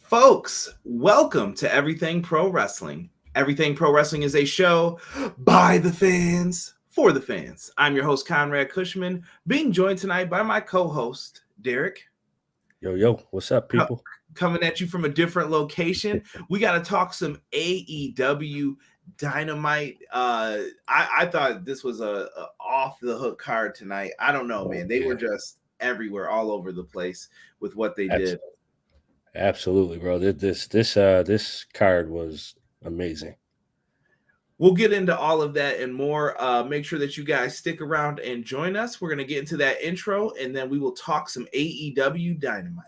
Folks, welcome to Everything Pro Wrestling. Everything Pro Wrestling is a show by the fans, for the fans. I'm your host, Conrad Cushman, being joined tonight by my co-host, Derek. Yo, what's up, people? Coming at you from a different location. We got to talk some AEW Dynamite. I thought this was a off the hook card tonight. I don't know, man. They were just everywhere, all over the place with what they did. Absolutely, bro. This card was amazing. We'll get into all of that and more. Make sure that you guys stick around and join us. We're going to get into that intro, and then we will talk some AEW Dynamite.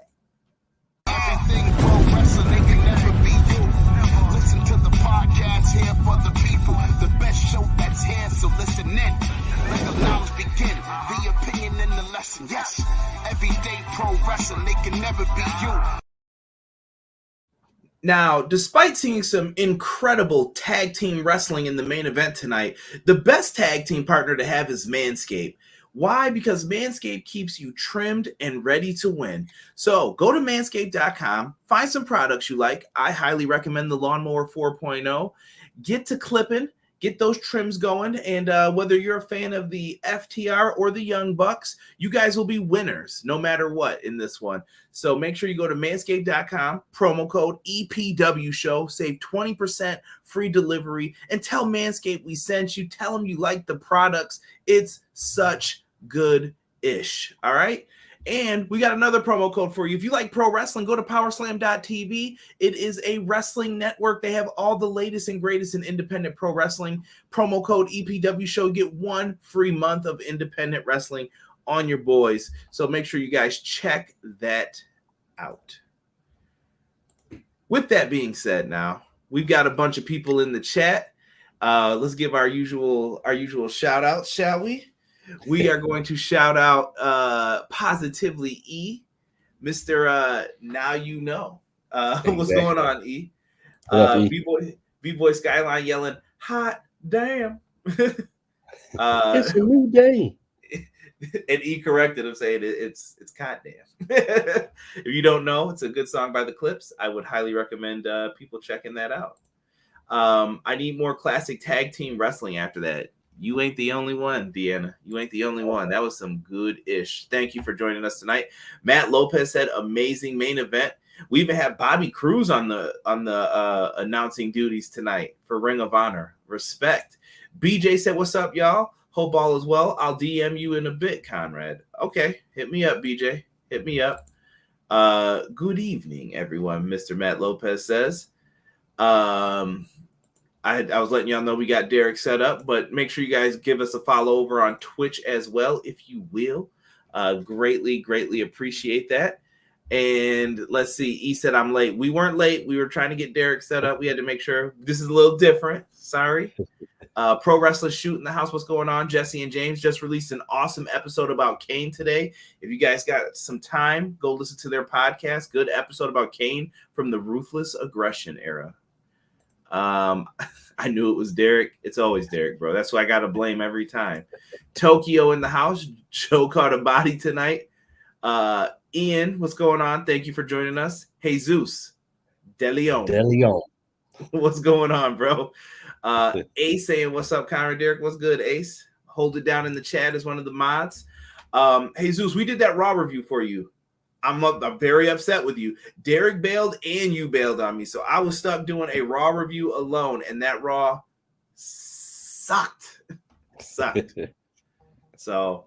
Everything pro wrestling, they can never be you. Listen to the podcast here for the people. The best show that's here, so listen in. Let the knowledge begin. The opinion and the lesson. Yes, everyday pro wrestling, they can never be you. Now, despite seeing some incredible tag team wrestling in the main event tonight, the best tag team partner to have is Manscaped. Why? Because Manscaped keeps you trimmed and ready to win. So go to manscaped.com, find some products you like. I highly recommend the Lawnmower 4.0. Get to clipping, get those trims going, and whether you're a fan of the FTR or the Young Bucks, you guys will be winners no matter what in this one. So make sure you go to manscaped.com, promo code EPW show, save 20% free delivery, and tell Manscaped we sent you. Tell them you like the products. It's such good-ish, all right? And we got another promo code for you. If you like pro wrestling, go to powerslam.tv. It is a wrestling network. They have all the latest and greatest in independent pro wrestling. Promo code EPW show. Get 1 free month of independent wrestling on your boys. So make sure you guys check that out. With that being said, now we've got a bunch of people in the chat. Let's give our usual shout outs, shall we? We are going to shout out Positively E, Mr. Now You Know. Exactly. What's going on, E? B-Boy Skyline yelling, hot damn. It's a new day. And E corrected him saying it's goddamn. If you don't know, it's a good song by the Clips. I would highly recommend people checking that out. I need more classic tag team wrestling after that. You ain't the only one, Deanna. You ain't the only one. That was some good-ish. Thank you for joining us tonight. Matt Lopez said amazing main event. We even have Bobby Cruz on the announcing duties tonight for Ring of Honor. Respect. BJ said, what's up, y'all? Hope all is well. I'll DM you in a bit, Conrad. Okay, hit me up, BJ. Hit me up. Good evening, everyone, Mr. Matt Lopez says. I was letting y'all know we got Derek set up, but make sure you guys give us a follow over on Twitch as well, if you will. Greatly appreciate that. And let's see, E said I'm late. We weren't late. We were trying to get Derek set up. We had to make sure this is a little different. Sorry. Pro Wrestler Shoot in the house. What's going on? Jesse and James just released an awesome episode about Kane today. If you guys got some time, go listen to their podcast. Good episode about Kane from the Ruthless Aggression era. I knew it was Derek. It's always Derek, bro. That's who I got to blame every time. Tokyo in the house. Joe caught a body tonight. Ian, what's going on? Thank you for joining us. Jesus De Leon. What's going on, bro? Ace saying, what's up, Conrad? Derek, what's good, Ace? Hold it down in the chat as one of the mods. Jesus, we did that Raw review for you. I'm very upset with you. Derek bailed and you bailed on me. So I was stuck doing a Raw review alone, and that Raw sucked. So,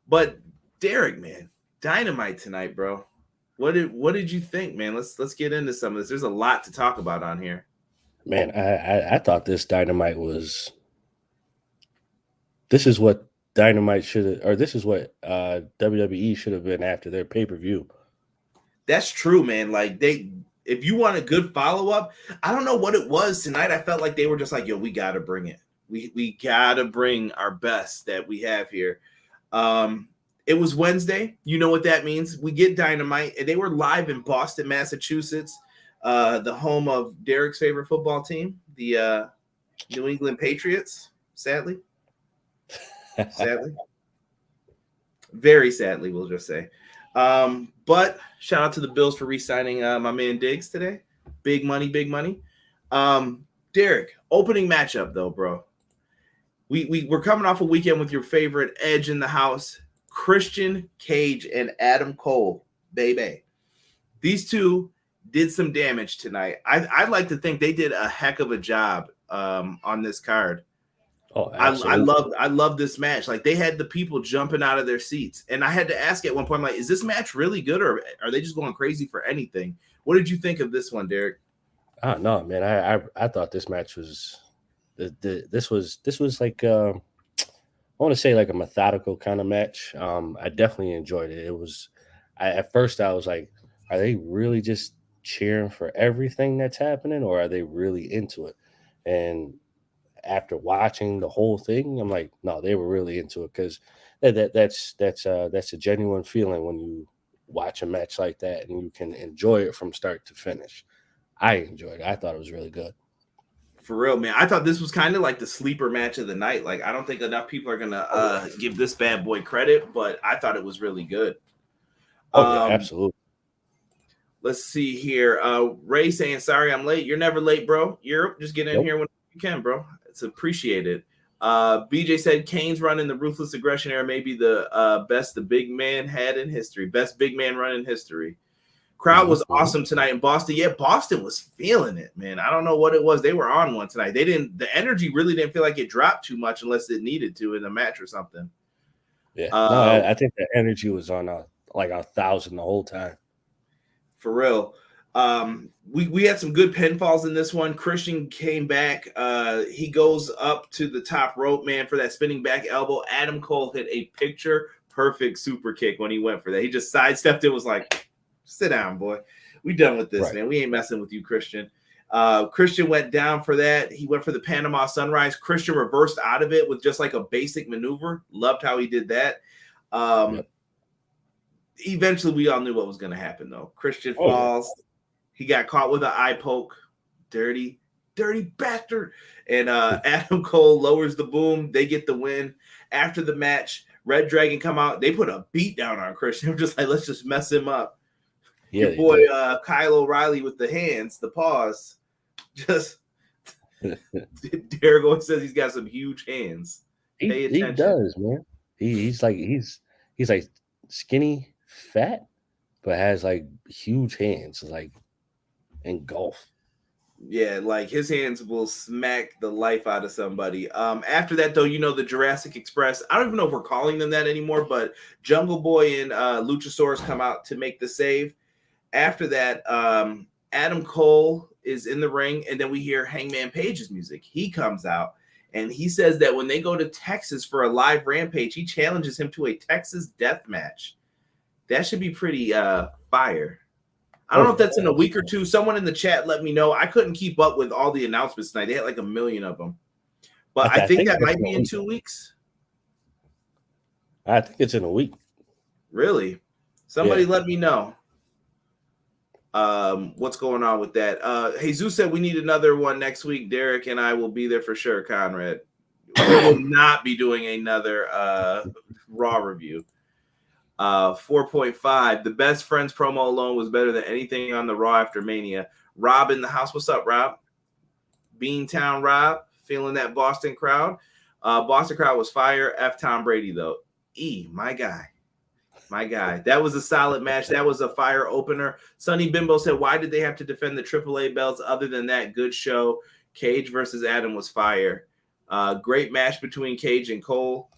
but Derek, man, Dynamite tonight, bro. What did you think, man? Let's get into some of this. There's a lot to talk about on here. Man, I thought this Dynamite was. This is what Dynamite should have, or this is what WWE should have been after their pay-per-view. That's true, man. Like if you want a good follow-up, I don't know what it was tonight. I felt like they were just like, yo, we got to bring it. We got to bring our best that we have here. It was Wednesday. You know what that means. We get Dynamite, and they were live in Boston, Massachusetts, the home of Derek's favorite football team, the New England Patriots, sadly. Very sadly, we'll just say. But shout out to the Bills for re-signing my man Diggs today. Big money, big money. Derek, opening matchup though, bro. We're coming off a weekend with your favorite Edge in the house, Christian Cage and Adam Cole, baby. These two did some damage tonight. I'd like to think they did a heck of a job on this card. Oh, absolutely. I love this match. Like, they had the people jumping out of their seats. And I had to ask at one point, like, is this match really good, or are they just going crazy for anything? What did you think of this one, Derek? Oh no, man. I thought this match was this was like I want to say like a methodical kind of match. I definitely enjoyed it. It was at first I was like, are they really just cheering for everything that's happening, or are they really into it? And after watching the whole thing, I'm like, no, they were really into it, because that's a genuine feeling when you watch a match like that and you can enjoy it from start to finish. I enjoyed it. I thought it was really good. For real, man. I thought this was kind of like the sleeper match of the night. Like, I don't think enough people are gonna give this bad boy credit, but I thought it was really good. Oh yeah, absolutely. Let's see here. Ray saying, sorry I'm late. You're never late, bro. You're just get in here when you can, bro. It's appreciated. BJ said Kane's run in the Ruthless Aggression era may be the best the big man had in history. Best big man run in history. Crowd was awesome tonight in Boston. Yeah, Boston was feeling it, man. I don't know what it was. They were on one tonight. The energy really didn't feel like it dropped too much unless it needed to in a match or something. Yeah, no, I think the energy was on like 1,000 the whole time. For real. We had some good pinfalls in this one. Christian came back. He goes up to the top rope, man, for that spinning back elbow. Adam Cole hit a picture perfect super kick when he went for that. He just sidestepped it, was like, sit down, boy. We done with this, man. We ain't messing with you, Christian. Christian went down for that. He went for the Panama Sunrise. Christian reversed out of it with just like a basic maneuver. Loved how he did that. Eventually, we all knew what was going to happen, though. Christian falls. He got caught with an eye poke. Dirty bastard. And Adam Cole lowers the boom. They get the win. After the match, Red Dragon come out. They put a beat down on Christian. I'm just like, let's just mess him up. Yeah, your boy Kyle O'Reilly with the hands, the paws. Just Derek always says he's got some huge hands. Pay attention. He does, man. He's like skinny, fat, but has like huge hands, like in golf. Yeah, like his hands will smack the life out of somebody. After that, though, the Jurassic Express. I don't even know if we're calling them that anymore, but Jungle Boy and Luchasaurus come out to make the save. After that, Adam Cole is in the ring, and then we hear Hangman Page's music. He comes out, and he says that when they go to Texas for a live Rampage, he challenges him to a Texas death match. That should be pretty fire. I don't know if that's in a week or two. Someone in the chat let me know. I couldn't keep up with all the announcements tonight. They had like 1 million of them. But I think that might be in 2 weeks. I think it's in a week. Really? Somebody let me know. What's going on with that? Jesus said we need another one next week. Derek and I will be there for sure, Conrad. We will not be doing another Raw review. 4.5. The best friends promo alone was better than anything on the Raw after Mania. Rob in the house. What's up, Rob? Beantown Rob, feeling that Boston crowd. Boston crowd was fire. F Tom Brady, though. My guy. That was a solid match. That was a fire opener. Sonny Bimbo said, why did they have to defend the AAA belts? Other than that, good show. Cage versus Adam was fire. Great match between Cage and Cole.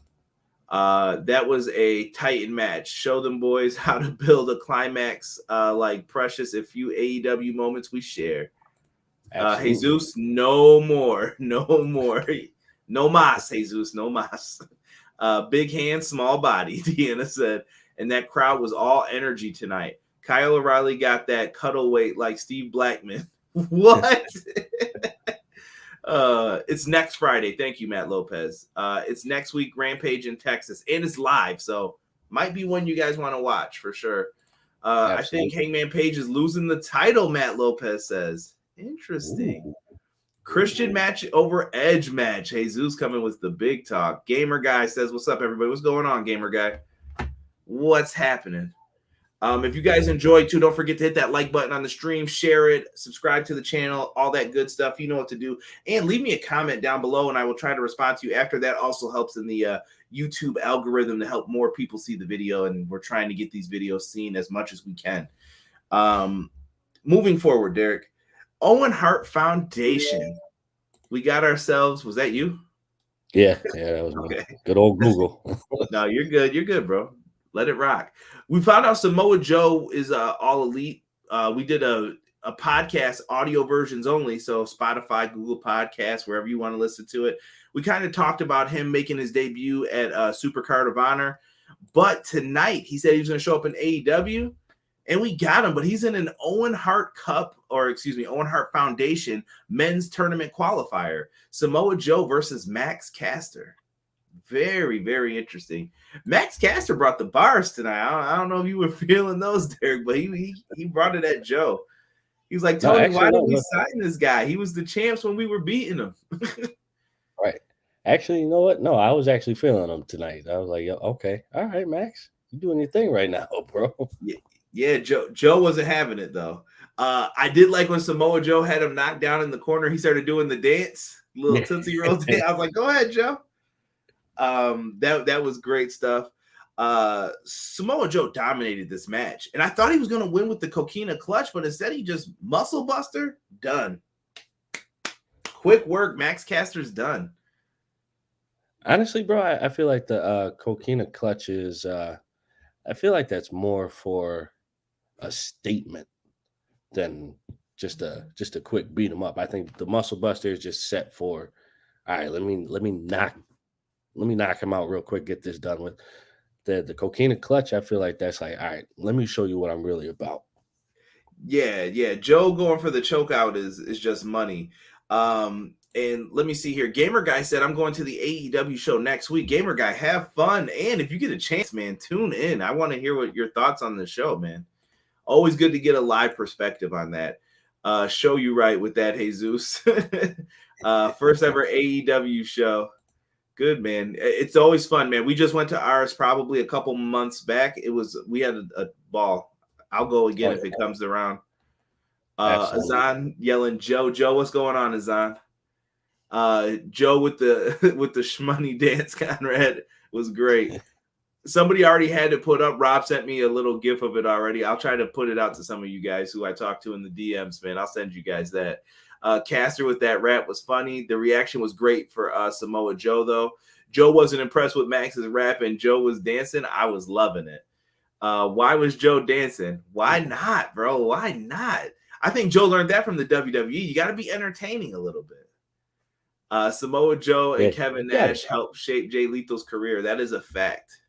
That was a Titan match. Show them boys how to build a climax like Precious. A few AEW moments we share. Jesus, no more. No mas, Jesus, no mas. Big hand, small body, Deanna said. And that crowd was all energy tonight. Kyle O'Reilly got that cuddle weight like Steve Blackman. What? It's next Friday. Thank you, Matt Lopez. It's next week, Rampage in Texas, and it's live, so might be one you guys want to watch for sure. I think Hangman Page is losing the title, Matt Lopez says. Interesting. Ooh. Christian match over Edge match. Jesus coming with the big talk. Gamer Guy says, what's up, everybody? What's going on, Gamer Guy? What's happening? If you guys enjoyed too, don't forget to hit that like button on the stream, share it, subscribe to the channel, all that good stuff. You know what to do. And leave me a comment down below, and I will try to respond to you after. That also helps in the YouTube algorithm to help more people see the video, and we're trying to get these videos seen as much as we can. Moving forward, Derek, Owen Hart Foundation. We got ourselves, was that you? Yeah, that was okay. Good old Google. No, you're good. You're good, bro. Let it rock. We found out Samoa Joe is all elite. We did a podcast, audio versions only, so Spotify, Google Podcasts, wherever you want to listen to it. We kind of talked about him making his debut at Supercard of Honor, but tonight he said he was going to show up in AEW. And we got him, but he's in an Owen Hart Owen Hart Foundation men's tournament qualifier. Samoa Joe versus Max Caster. Very, very interesting. Max Caster brought the bars tonight. I don't know if you were feeling those, Derek, but he brought it at Joe. He was like, Tony, why did we sign this guy? He was the champs when we were beating him. Right. Actually, you know what? No, I was actually feeling him tonight. I was like, okay, all right, Max, you doing your thing right now, bro. Yeah, Joe wasn't having it, though. I did like when Samoa Joe had him knocked down in the corner. He started doing the dance, little Tootsie Roll dance. I was like, go ahead, Joe. That was great stuff. Samoa Joe dominated this match, and I thought he was going to win with the Coquina clutch, but instead he just muscle buster. Done. Quick work. Max Caster's done. Honestly, bro, I feel like the Coquina clutch is I feel like that's more for a statement than just a quick beat him up. I think the muscle buster is just set for, all right, let me knock him out real quick, get this done with. The Coquina clutch, I feel like that's like, all right, let me show you what I'm really about. Yeah. Joe going for the choke out is just money. And let me see here. Gamer Guy said, I'm going to the AEW show next week. Gamer Guy, have fun. And if you get a chance, man, tune in. I want to hear what your thoughts on the show, man. Always good to get a live perspective on that. Show you right with that, Jesus. First ever AEW show. Good, man. It's always fun, man. We just went to ours probably a couple months back. We had a ball. I'll go again if it comes around. Azan yelling, Joe, what's going on, Azan? Joe with the shmoney dance, Conrad, was great. Somebody already had it put up. Rob sent me a little gif of it already. I'll try to put it out to some of you guys who I talked to in the DMs, man. I'll send you guys that. Caster with that rap was funny. The reaction was great for Samoa Joe, though. Joe wasn't impressed with Max's rap, and Joe was dancing. I was loving it. Why was Joe dancing? Why not, bro? Why not? I think Joe learned that from the WWE. You got to be entertaining a little bit. Samoa Joe and Kevin Nash helped shape Jay Lethal's career. That is a fact.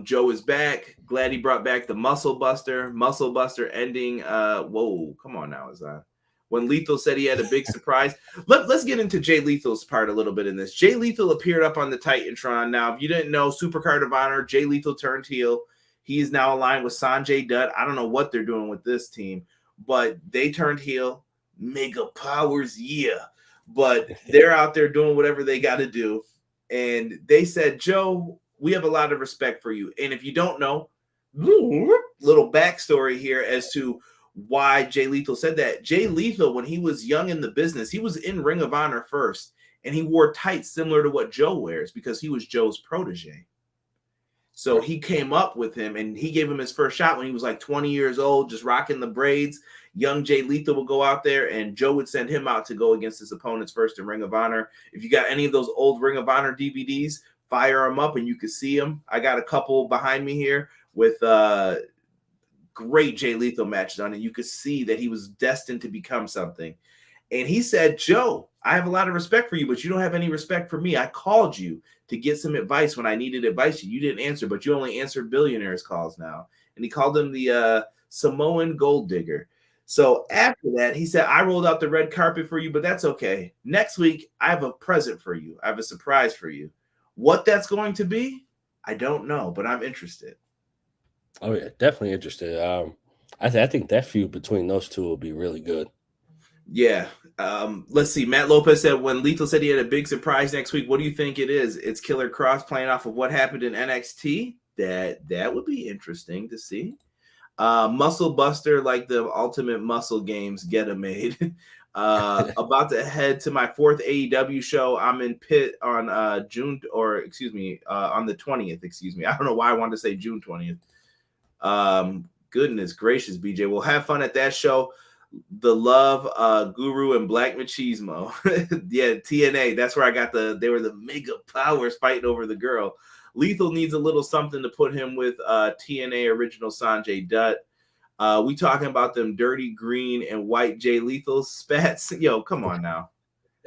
Joe is back. Glad he brought back the Muscle Buster. Muscle Buster ending. Whoa, come on now, Azan. When Lethal said he had a big surprise. Let's get into Jay Lethal's part a little bit in this. Jay Lethal appeared up on the Titantron. Now, if you didn't know, Supercard of Honor, Jay Lethal turned heel. He is now aligned with Sanjay Dutt. I don't know what they're doing with this team, but they turned heel. Mega Powers, yeah. But they're out there doing whatever they got to do. And they said, Joe, we have a lot of respect for you. And if you don't know, little backstory here as to why Jay Lethal said that. Jay Lethal, when he was young in the business, he was in Ring of Honor first, and he wore tights similar to what Joe wears because he was Joe's protege. So he came up with him, and he gave him his first shot when he was like 20 years old, just rocking the braids. Young Jay Lethal would go out there, and Joe would send him out to go against his opponents first in Ring of Honor. If you got any of those old Ring of Honor DVDs, fire them up, and you can see them. I got a couple behind me here with great Jay Lethal matches on it. You could see that he was destined to become something. And he said, Joe, I have a lot of respect for you, but you don't have any respect for me. I called you to get some advice when I needed advice. You didn't answer, but you only answered billionaires' calls now. And he called him the Samoan gold digger. So after that, he said, I rolled out the red carpet for you, but that's okay. Next week, I have a present for you. I have a surprise for you. What that's going to be, I don't know, but I'm interested. Oh, yeah, definitely interested. I think that feud between those two will be really good. Yeah. Let's see. Matt Lopez said, when Lethal said he had a big surprise next week, what do you think it is? It's Killer Cross playing off of what happened in NXT? That would be interesting to see. Muscle Buster, like the Ultimate Muscle Games, get a made. About to head to my 4th AEW show. I'm in Pitt on on the 20th. Excuse me. I don't know why I wanted to say June 20th. Goodness gracious, BJ. We'll have fun at that show. The Love, Guru, and Black Machismo. Yeah, TNA. That's where I got they were the mega powers fighting over the girl. Lethal needs a little something to put him with TNA original Sanjay Dutt. We talking about them dirty green and white Jay Lethal spats. Yo, come on now.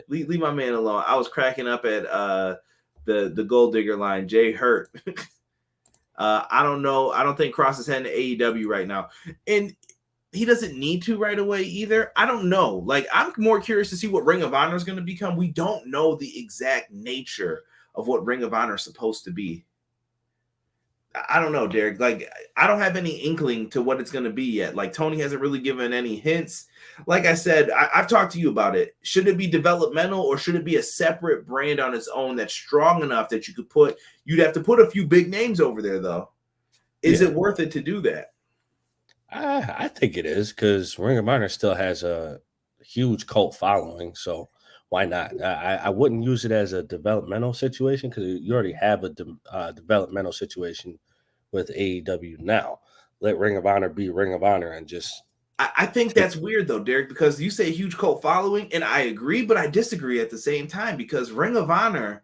Leave my man alone. I was cracking up at the Gold Digger line. Jay Hurt. I don't know. I don't think Cross is heading to AEW right now. And he doesn't need to right away either. I don't know. Like, I'm more curious to see what Ring of Honor is going to become. We don't know the exact nature of what Ring of Honor is supposed to be. I don't know, Derek. Like, I don't have any inkling to what it's going to be yet. Like, Tony hasn't really given any hints. Like I said, I've talked to you about it. Should it be developmental, or should it be a separate brand on its own that's strong enough that you'd have to put a few big names over there, though? Is it worth it to do that? I think it is, because Ring of Honor still has a huge cult following, so why not? I wouldn't use it as a developmental situation, because you already have a developmental situation with AEW now. Let Ring of Honor be Ring of Honor and just... I think that's weird, though, Derek, because you say huge cult following, and I agree, but I disagree at the same time, because Ring of Honor,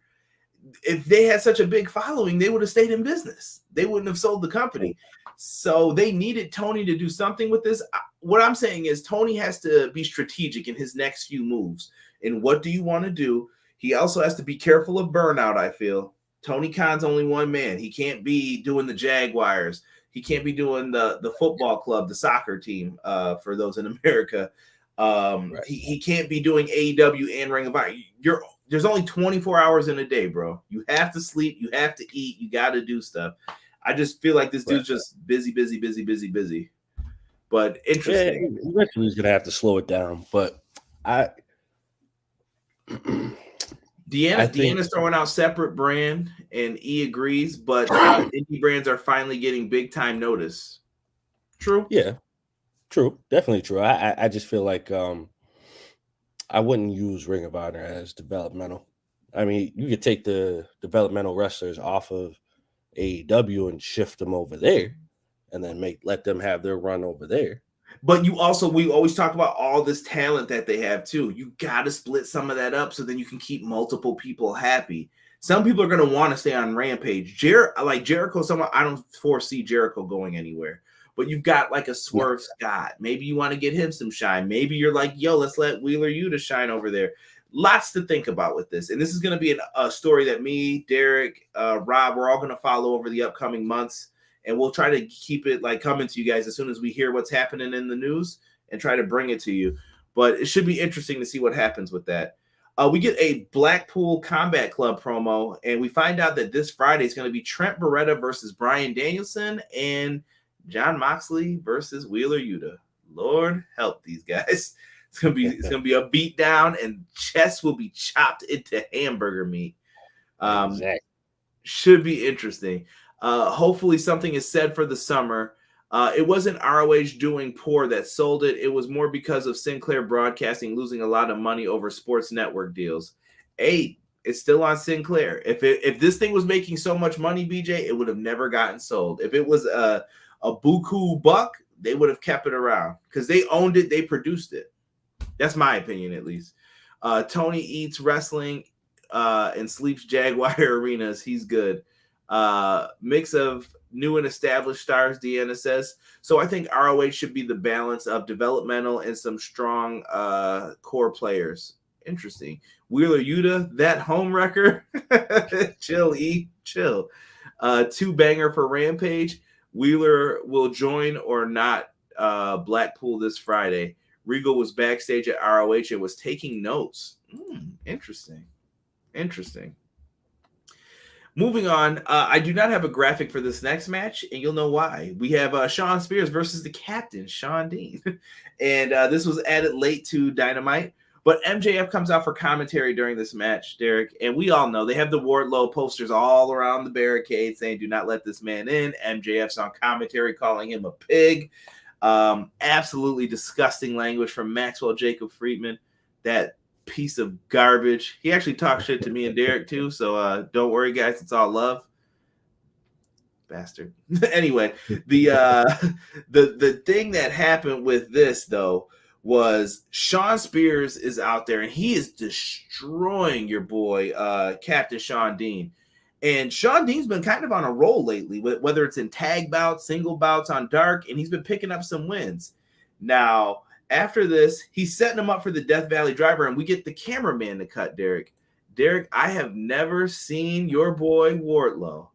if they had such a big following, they would have stayed in business. They wouldn't have sold the company. So they needed Tony to do something with this. What I'm saying is Tony has to be strategic in his next few moves. And what do you want to do? He also has to be careful of burnout, I feel. Tony Khan's only one man. He can't be doing the Jaguars. He can't be doing the football club, the soccer team, for those in America. Right. He can't be doing AEW and Ring of Honor. There's only 24 hours in a day, bro. You have to sleep. You have to eat. You got to do stuff. I just feel like this dude's just busy. But interesting. Yeah, eventually he's gonna have to slow it down. But Deanna's throwing out separate brand, and E agrees. But indie brands are finally getting big time notice. True. Yeah. True. Definitely true. I just feel like I wouldn't use Ring of Honor as developmental. I mean, you could take the developmental wrestlers off of AEW and shift them over there, and then let them have their run over there. But we always talk about all this talent that they have too. You got to split some of that up so then you can keep multiple people happy. Some people are going to want to stay on Rampage. Like Jericho, I don't foresee Jericho going anywhere. But you've got like a Swerve Scott. Maybe you want to get him some shine. Maybe you're like, yo, let's let Wheeler Yuta shine over there. Lots to think about with this. And this is going to be a story that me, Derek, Rob, we're all going to follow over the upcoming months. And we'll try to keep it like coming to you guys as soon as we hear what's happening in the news and try to bring it to you. But it should be interesting to see what happens with that. We get a Blackpool Combat Club promo, and we find out that this Friday is going to be Trent Beretta versus Bryan Danielson and Jon Moxley versus Wheeler Yuta. Lord help these guys. It's gonna be a beat down, and chests will be chopped into hamburger meat. Exactly. Should be interesting. Hopefully something is said for the summer. It wasn't ROH doing poor that sold it. It was more because of Sinclair Broadcasting losing a lot of money over sports network deals. Hey, it's still on Sinclair. If this thing was making so much money, BJ, it would have never gotten sold. If it was a buku buck, they would have kept it around because they owned it. They produced it. That's my opinion, at least. Tony eats wrestling and sleeps Jaguar arenas. He's good. Mix of new and established stars, Deanna says. So I think ROH should be the balance of developmental and some strong core players. Interesting. Wheeler Yuta, that home wrecker. Chill, E. Chill. Two banger for Rampage. Wheeler will join or not Blackpool this Friday. Regal was backstage at ROH and was taking notes. Interesting. Moving on, I do not have a graphic for this next match, and you'll know why. We have Shawn Spears versus the captain, Shawn Dean. And this was added late to Dynamite. But MJF comes out for commentary during this match, Derek, and we all know they have the Wardlow posters all around the barricade saying, "Do not let this man in." MJF's on commentary calling him a pig. Absolutely disgusting language from Maxwell Jacob Friedman. That piece of garbage. He actually talked shit to me and Derek too, so don't worry, guys. It's all love. Bastard. Anyway, the thing that happened with this though was Shaun Spears is out there and he is destroying your boy Captain Shaun Dean. And Shaun Dean's been kind of on a roll lately, whether it's in tag bouts, single bouts on Dark, and he's been picking up some wins. Now, after this, he's setting him up for the Death Valley Driver, and we get the cameraman to cut Derek. Derek, I have never seen your boy Wardlow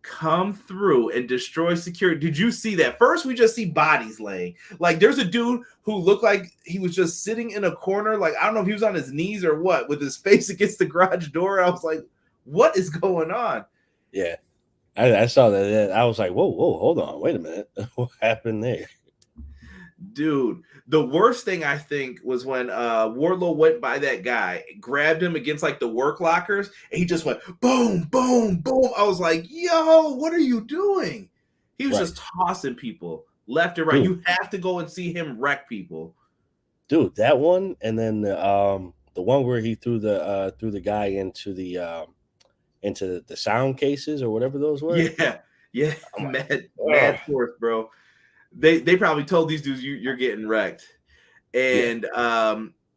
come through and destroy security. Did you see that? First, we just see bodies laying. Like, there's a dude who looked like he was just sitting in a corner. Like, I don't know if he was on his knees or what, with his face against the garage door. I was like, what is going on? Yeah, I saw that. I was like, whoa, hold on. Wait a minute. What happened there? Dude, the worst thing I think was when Wardlow went by that guy, grabbed him against like the work lockers, and he just went boom, boom, boom. I was like, yo, what are you doing? He was just tossing people left and right. Dude, you have to go and see him wreck people. Dude, that one, and then the one where he threw the guy into the sound cases or whatever those were. Yeah. Mad force, bro. They probably told these dudes you're getting wrecked. And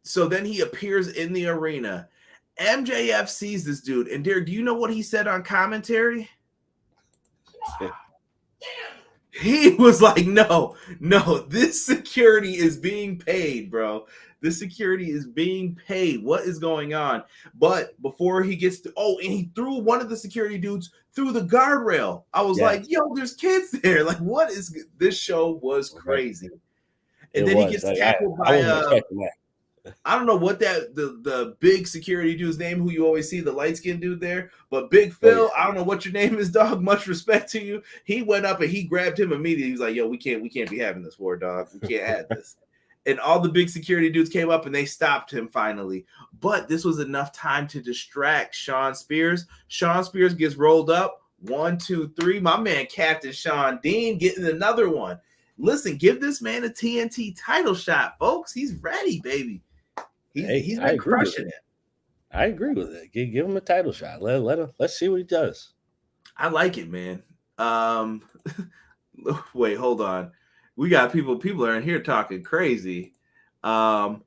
so then he appears in the arena. MJF sees this dude. And Derek, do you know what he said on commentary? He was like, no, this security is being paid, bro. This security is being paid. What is going on? But before he gets to, and he threw one of the security dudes through the guardrail. I was like, yo, there's kids there. Like, what is this? Show was crazy. And then he gets tackled by I don't know what the big security dude's name, who you always see, the light-skinned dude there, but Big Phil, I don't know what your name is, dog. Much respect to you. He went up and he grabbed him immediately. He was like, yo, we can't be having this war, dog. We can't have this. And all the big security dudes came up and they stopped him finally. But this was enough time to distract Shaun Spears. Shaun Spears gets rolled up. 1, 2, 3. My man, Captain Shaun Dean, getting another one. Listen, give this man a TNT title shot, folks. He's ready, baby. He's been crushing it. I agree with it. Give him a title shot. Let's see what he does. I like it, man. Wait, hold on. We got people are in here talking crazy. What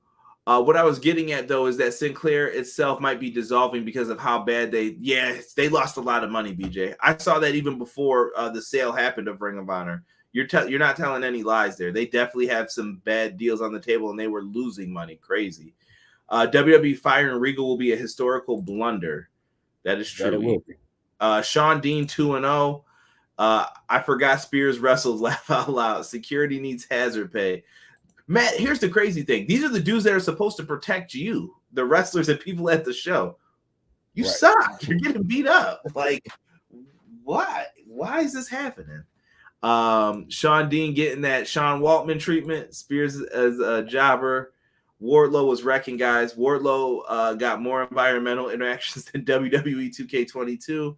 I was getting at though is that Sinclair itself might be dissolving because of how bad they lost a lot of money, BJ. I saw that even before the sale happened of Ring of Honor. You're not telling any lies there. They definitely have some bad deals on the table and they were losing money. Crazy. WWE firing Regal will be a historical blunder. That is true. Shaun Dean 2-0. I forgot Spears wrestles. Laugh out loud. Security needs hazard pay. Matt, here's the crazy thing. These are the dudes that are supposed to protect you, the wrestlers and people at the show. You suck. You're getting beat up. Like, why? Why is this happening? Shaun Dean getting that Sean Waltman treatment. Spears as a jobber. Wardlow was wrecking guys. Wardlow got more environmental interactions than WWE 2K22.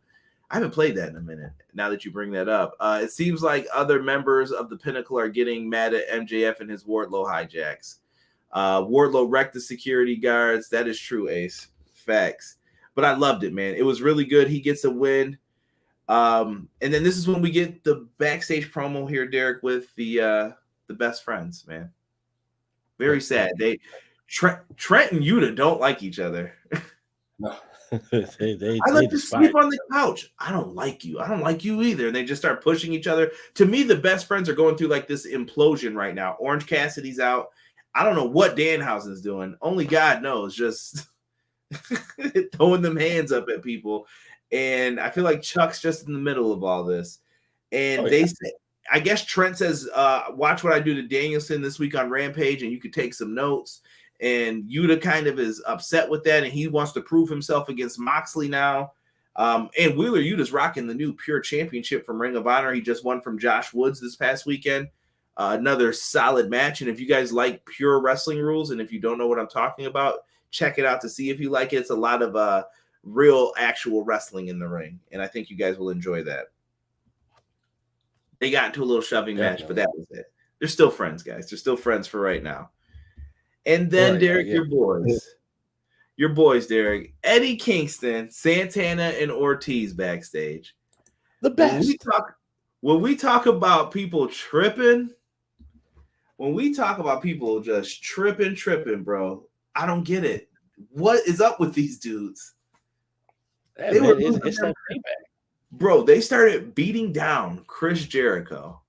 I haven't played that in a minute now that you bring that up. It seems like other members of the Pinnacle are getting mad at MJF and his Wardlow hijacks. Wardlow wrecked the security guards. That is true, Ace. Facts. But I loved it, man. It was really good. He gets a win. And then this is when we get the backstage promo here, Derek, with the best friends, man. Very sad. Trent and Yuta don't like each other. No. I like to sleep on the couch. I don't like you. I don't like you either. And they just start pushing each other. To me, the best friends are going through like this implosion right now. Orange Cassidy's out. I don't know what Danhausen's doing. Only God knows. Just throwing them hands up at people. And I feel like Chuck's just in the middle of all this. And they say, I guess Trent says, watch what I do to Danielson this week on Rampage, and you could take some notes. And Yuta kind of is upset with that, and he wants to prove himself against Moxley now. And Wheeler Yuta's rocking the new Pure Championship from Ring of Honor. He just won from Josh Woods this past weekend. Another solid match. And if you guys like pure wrestling rules, and if you don't know what I'm talking about, check it out to see if you like it. It's a lot of real actual wrestling in the ring, and I think you guys will enjoy that. They got into a little shoving match, but that was it. They're still friends, guys. They're still friends for right now. And then, right, Derek, your boys, Derek, Eddie Kingston, Santana, and Ortiz backstage. The best. When we talk about people tripping, when we talk about people just tripping, bro, I don't get it. What is up with these dudes? Yeah, they were it's that payback. Bro, they started beating down Chris Jericho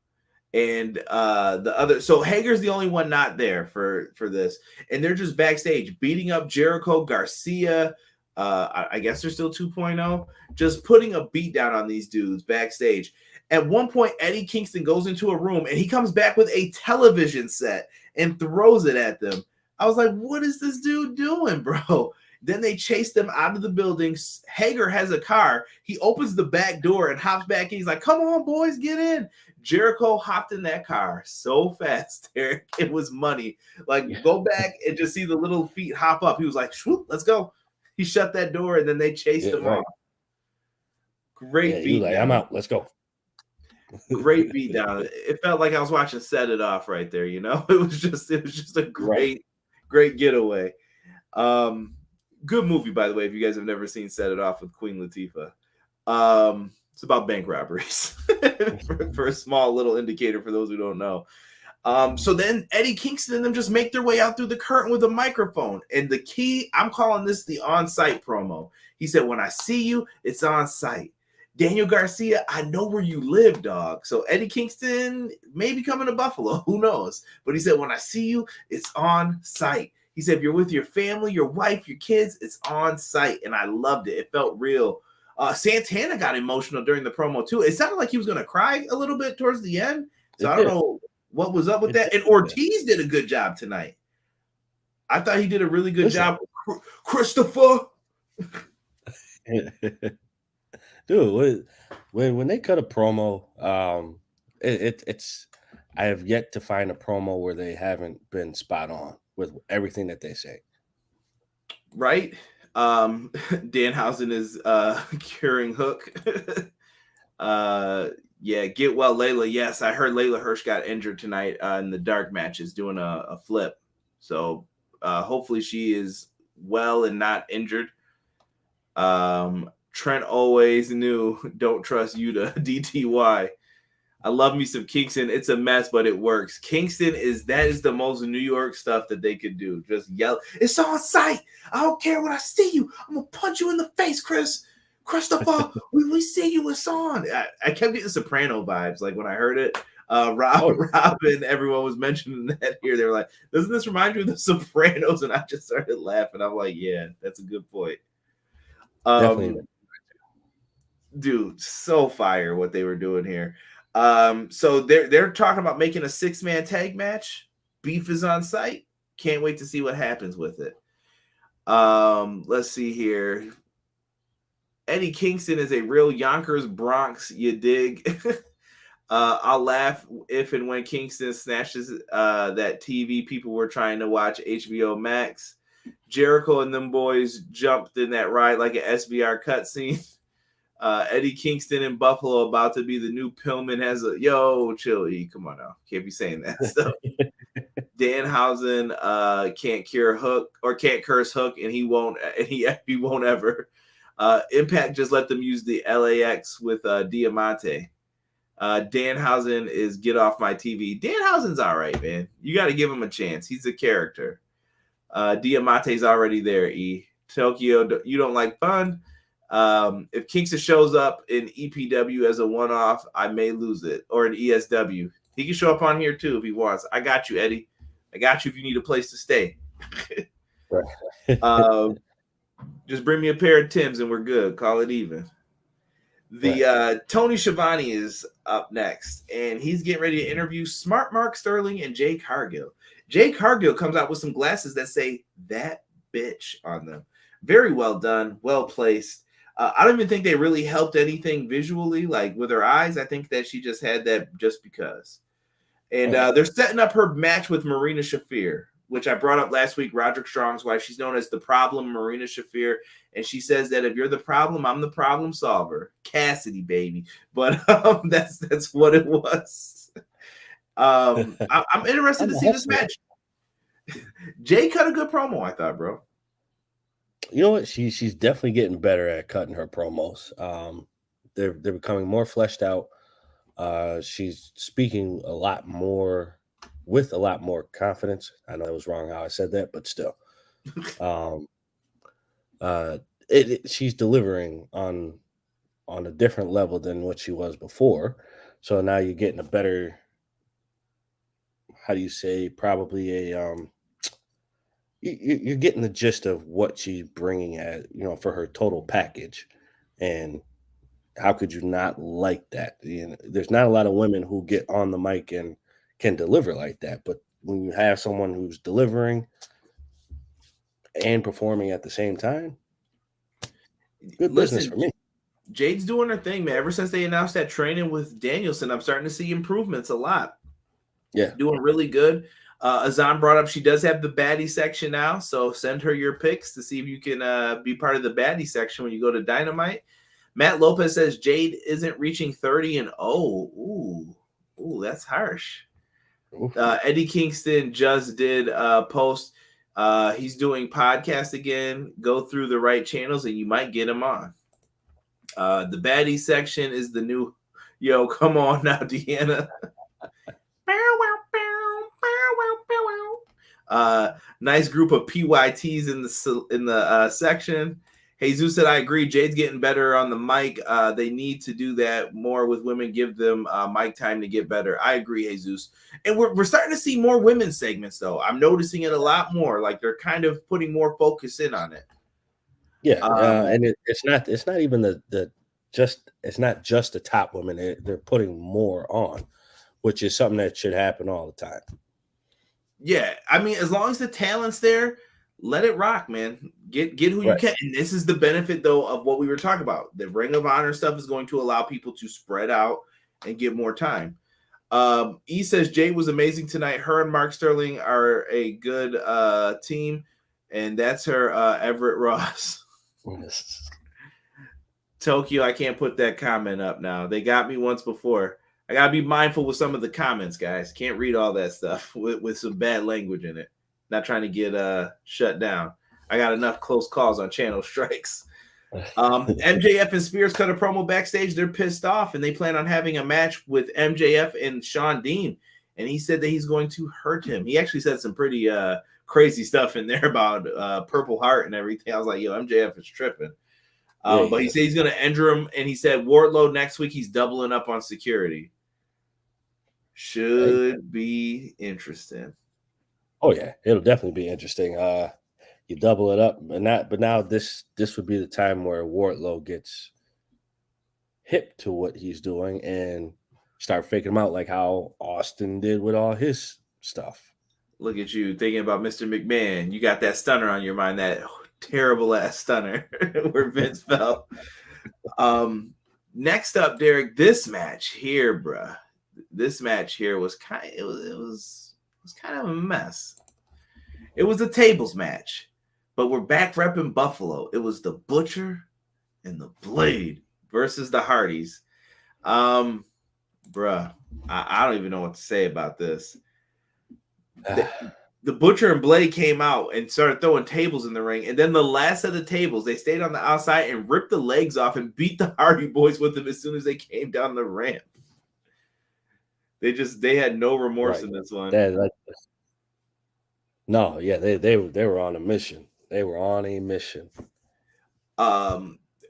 and the other. So Hager's the only one not there for this. And they're just backstage beating up Jericho, Garcia. I guess they're still 2.0. Just putting a beat down on these dudes backstage. At one point, Eddie Kingston goes into a room and he comes back with a television set and throws it at them. I was like, what is this dude doing, bro? Then they chase them out of the building. Hager has a car. He opens the back door and hops back in. He's like, come on, boys, get in. Jericho hopped in that car so fast, Eric. It was money. Like, go back and just see the little feet hop up. He was like, shoot, let's go. He shut that door, and then they chased him off. Great beat. Like, I'm out. Let's go. Great beat down. It felt like I was watching Set It Off right there, you know? It was just a great getaway. Good movie, by the way, if you guys have never seen Set It Off with Queen Latifah. It's about bank robberies for a small little indicator for those who don't know. So then Eddie Kingston and them just make their way out through the curtain with a microphone. And the key, I'm calling this the on-site promo. He said, when I see you, it's on-site. Daniel Garcia, I know where you live, dog. So Eddie Kingston may be coming to Buffalo. Who knows? But he said, when I see you, it's on-site. He said, if you're with your family, your wife, your kids, it's on site. And I loved it. It felt real. Santana got emotional during the promo, too. It sounded like he was going to cry a little bit towards the end. So I don't know what was up with that. And Ortiz did a good job tonight. I thought he did a really good job. Christopher. Dude, when they cut a promo, it's I have yet to find a promo where they haven't been spot on with everything that they say. Right. Danhausen is curing Hook. Yeah, get well, Layla. Yes, I heard Layla Hirsch got injured tonight in the dark matches doing a flip. So hopefully she is well and not injured. Trent always knew, don't trust you to DTY. I love me some Kingston. It's a mess, but it works. Kingston is the most New York stuff that they could do. Just yell, it's on site. I don't care when I see you. I'm gonna punch you in the face, Christopher. we see you, it's on. I kept getting Soprano vibes, like when I heard it. Robin, everyone was mentioning that here. They were like, doesn't this remind you of the Sopranos? And I just started laughing. I'm like, yeah, that's a good point. Definitely. Dude, so fire what they were doing here. So they're talking about making a 6-man tag match. Beef is on site. Can't wait to see what happens with it. Let's see here. Eddie Kingston is a real Yonkers Bronx, you dig? I'll laugh if and when Kingston snatches that TV people were trying to watch HBO Max. Jericho and them boys jumped in that ride like an SVR cutscene. Eddie Kingston in Buffalo about to be the new Pillman has a chill. Come on now, can't be saying that stuff. Danhausen can't cure Hook or can't curse Hook, and he won't ever. Impact just let them use the LAX with Diamante. Danhausen is get off my TV. Danhausen's all right, man. You got to give him a chance. He's a character. Diamante's already there. Tokyo, you don't like fun. If Kingston shows up in EPW as a one-off, I may lose it. Or an ESW. He can show up on here too if he wants. I got you, Eddie. I got you if you need a place to stay. Just bring me a pair of Timbs and we're good. Call it even. Tony Schiavone is up next, and he's getting ready to interview Smart Mark Sterling and Jay Cargill. Jay Cargill comes out with some glasses that say "that bitch" on them. Very well done, well placed. I don't even think they really helped anything visually, like with her eyes. I think that she just had that just because. And they're setting up her match with Marina Shafir, which I brought up last week, Roderick Strong's wife. She's known as the problem, Marina Shafir. And she says that if you're the problem, I'm the problem solver. Cassidy, baby. But that's what it was. I'm interested to see this match. Jay cut a good promo, I thought, bro. You know what? She's definitely getting better at cutting her promos. They're becoming more fleshed out. She's speaking a lot more with a lot more confidence. I know it was wrong how I said that, but still, she's delivering on a different level than what she was before. So now you're getting a better, how do you say, probably a you're getting the gist of what she's bringing at, for her total package. And how could you not like that? There's not a lot of women who get on the mic and can deliver like that. But when you have someone who's delivering and performing at the same time, good business for me. Jade's doing her thing, man. Ever since they announced that training with Danielson, I'm starting to see improvements a lot. Yeah. Doing really good. Azan brought up she does have the baddie section now, so send her your picks to see if you can be part of the baddie section when you go to Dynamite. Matt Lopez says Jade isn't reaching 30-0. Ooh, that's harsh. Eddie Kingston just did post. He's doing podcast again. Go through the right channels and you might get him on. The baddie section is the new. Yo, come on now, Deanna. Nice group of PYTs in the section. Jesus said, I agree. Jade's getting better on the mic. They need to do that more with women. Give them mic time to get better. I agree, Jesus. And we're starting to see more women's segments, though. I'm noticing it a lot more. Like they're kind of putting more focus in on it. Yeah, and it's not even it's not just the top women. They're putting more on, which is something that should happen all the time. Yeah, I mean, as long as the talent's there, let it rock, man. Get who you can. And this is the benefit, though, of what we were talking about. The Ring of Honor stuff is going to allow people to spread out and get more time. E says Jade was amazing tonight. Her and Mark Sterling are a good team, and that's her Everett Ross. Tokyo, I can't put that comment up now. They got me once before. I gotta be mindful with some of the comments, guys. Can't read all that stuff with some bad language in it. Not trying to get shut down. I got enough close calls on channel strikes. MJF and Spears cut a promo backstage. They're pissed off, and they plan on having a match with MJF and Shaun Dean. And he said that he's going to hurt him. He actually said some pretty crazy stuff in there about Purple Heart and everything. I was like, yo, MJF is tripping. But he said he's going to enter him, and he said Wardlow next week he's doubling up on security. Should be interesting. Oh yeah, it'll definitely be interesting. You double it up, but now this would be the time where Wardlow gets hip to what he's doing and start faking him out like how Austin did with all his stuff. Look at you thinking about Mr. McMahon. You got that stunner on your mind, that terrible ass stunner where Vince fell. Next up, Derek, this match here, bruh. This match here was kind of a mess. It was a tables match, but we're back repping Buffalo. It was the Butcher and the Blade versus the Hardys. Bruh, I don't even know what to say about this. The Butcher and Blade came out and started throwing tables in the ring, and then the last of the tables, they stayed on the outside and ripped the legs off and beat the Hardy Boys with them as soon as they came down the ramp. They had no remorse in this one. They were on a mission. They were on a mission.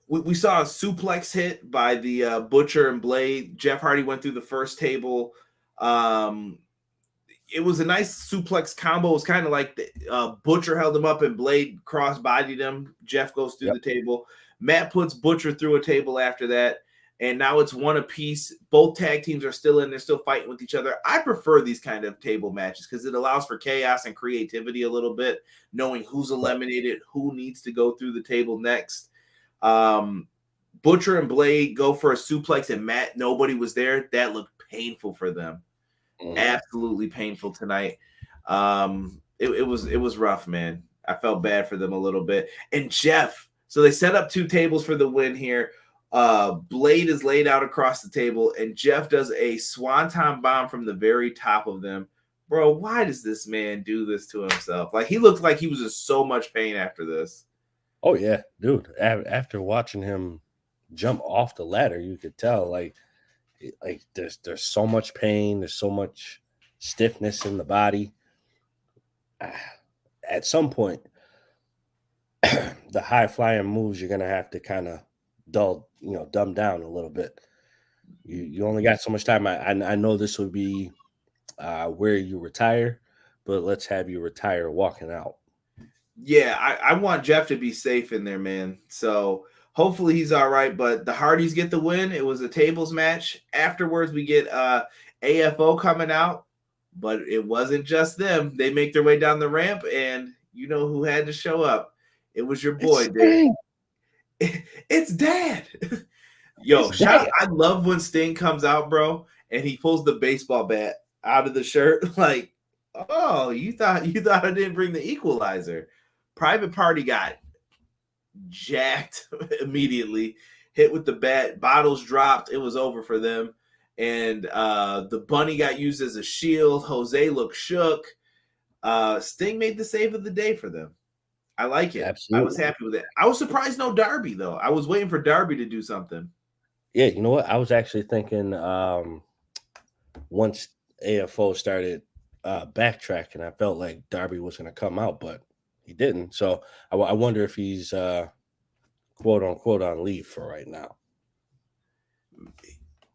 We saw a suplex hit by the Butcher and Blade. Jeff Hardy went through the first table. It was a nice suplex combo. It was kind of like the Butcher held him up and Blade cross-bodied him. Jeff goes through the table. Matt puts Butcher through a table after that. And now it's one apiece. Both tag teams are still in. They're still fighting with each other. I prefer these kind of table matches because it allows for chaos and creativity a little bit, knowing who's eliminated, who needs to go through the table next. Butcher and Blade go for a suplex, and Matt, nobody was there. That looked painful for them. Absolutely painful tonight. It was rough, man. I felt bad for them a little bit. And Jeff, so they set up 2 tables for the win here. Blade is laid out across the table, and Jeff does a swanton bomb from the very top of them. Bro, why does this man do this to himself? Like, he looked like he was in so much pain after this. Oh yeah, dude. After watching him jump off the ladder, you could tell like there's so much pain, there's so much stiffness in the body. At some point, the high flying moves you're gonna have to kind of dumb down a little bit. You only got so much time. I know this would be where you retire, but let's have you retire walking out. Yeah, I want Jeff to be safe in there, man. So hopefully he's all right. But the Hardys get the win. It was a tables match. Afterwards, we get AFO coming out, but it wasn't just them. They make their way down the ramp, and you know who had to show up. It was your boy, dude. It's Dad. Yo, I love when Sting comes out, bro, and he pulls the baseball bat out of the shirt. Like, oh, you thought I didn't bring the equalizer. Private Party got jacked immediately, hit with the bat, bottles dropped. It was over for them. And the bunny got used as a shield. Jose looked shook. Sting made the save of the day for them. I like it. Absolutely. I was happy with it. I was surprised no Darby, though. I was waiting for Darby to do something. Yeah, you know what? I was actually thinking once AFO started backtracking, I felt like Darby was going to come out, but he didn't. So I wonder if he's quote unquote on leave for right now.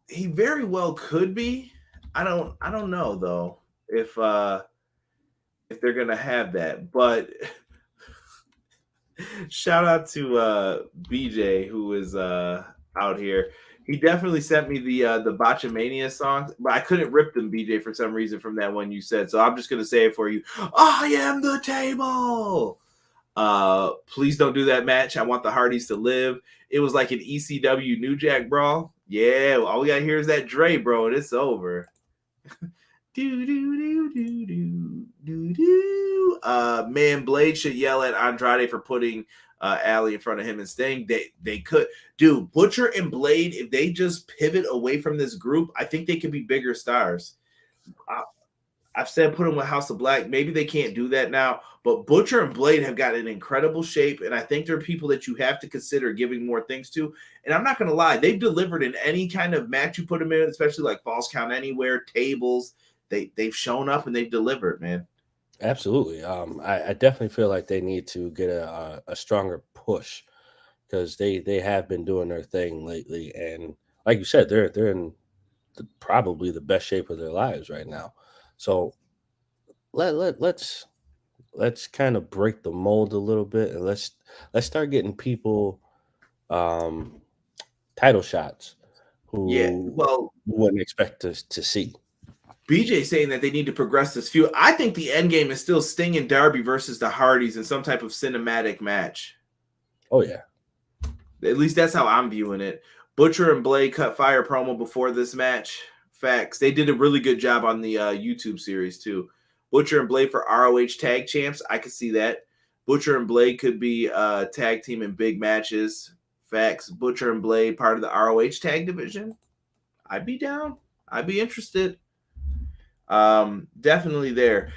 He very well could be. I don't know though if they're gonna have that. But shout out to BJ who is out here. He definitely sent me the Botchamania songs, but I couldn't rip them, BJ, for some reason from that one you said. So I'm just gonna say it for you. I am the table. Please don't do that match. I want the Hardys to live. It was like an ECW New Jack brawl. Yeah, all we got here is that Dre, bro, and it's over. Do do do do do do do. Man, Blade should yell at Andrade for putting Alley in front of him and Sting. They could, dude. Butcher and Blade, if they just pivot away from this group, I think they could be bigger stars. I've said put them with House of Black. Maybe they can't do that now, but Butcher and Blade have got an incredible shape, and I think they're people that you have to consider giving more things to. And I'm not going to lie, they've delivered in any kind of match you put them in, especially like Falls Count Anywhere, tables. They've shown up and they've delivered, man. Absolutely. I definitely feel like they need to get a stronger push because they have been doing their thing lately, and like you said, they're in probably the best shape of their lives right now. So let's kind of break the mold a little bit, and let's start getting people title shots who wouldn't expect us to see. BJ saying that they need to progress this feud. I think the end game is still Sting and Darby versus the Hardys in some type of cinematic match. Oh yeah, at least that's how I'm viewing it. Butcher and Blade cut fire promo before this match. Facts. They did a really good job on the YouTube series too. Butcher and Blade for ROH tag champs. I could see that. Butcher and Blade could be tag team in big matches. Facts. Butcher and Blade part of the ROH tag division. I'd be down. I'd be interested. Definitely there.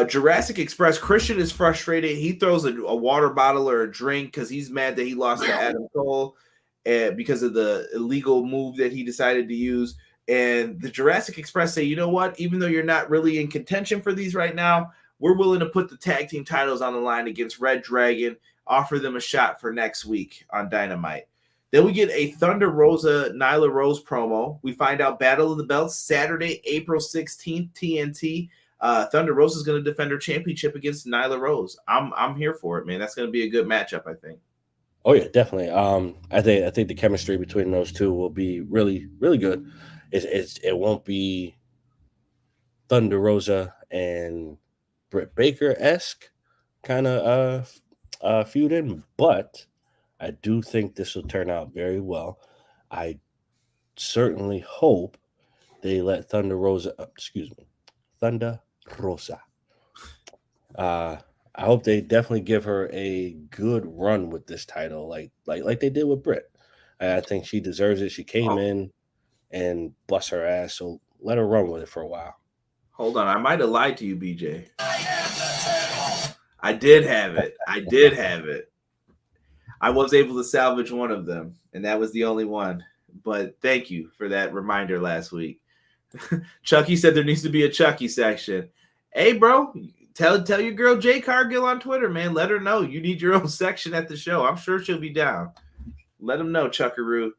Jurassic Express. Christian is frustrated. He throws a water bottle or a drink because he's mad that he lost to Adam Cole because of the illegal move that he decided to use. And the Jurassic Express say, you know what? Even though you're not really in contention for these right now, we're willing to put the tag team titles on the line against Red Dragon, offer them a shot for next week on Dynamite. Then we get a Thunder Rosa Nyla Rose promo. We find out Battle of the Belts Saturday, April 16th, TNT. Thunder Rosa is going to defend her championship against Nyla Rose. I'm here for it, man. That's going to be a good matchup, I think. Oh yeah, definitely. I think the chemistry between those two will be really, really good. It won't be Thunder Rosa and Britt Baker-esque kind of feuding, but I do think this will turn out very well. I certainly hope they let Thunder Rosa. Thunder Rosa. I hope they definitely give her a good run with this title, like they did with Britt. I think she deserves it. She came in and bust her ass, so let her run with it for a while. Hold on, I might have lied to you, BJ. I did have it. I was able to salvage one of them, and that was the only one. But thank you for that reminder last week. Chucky said there needs to be a Chucky section. Hey, bro, tell your girl Jay Cargill on Twitter, man. Let her know you need your own section at the show. I'm sure she'll be down. Let them know, Chuckaroo.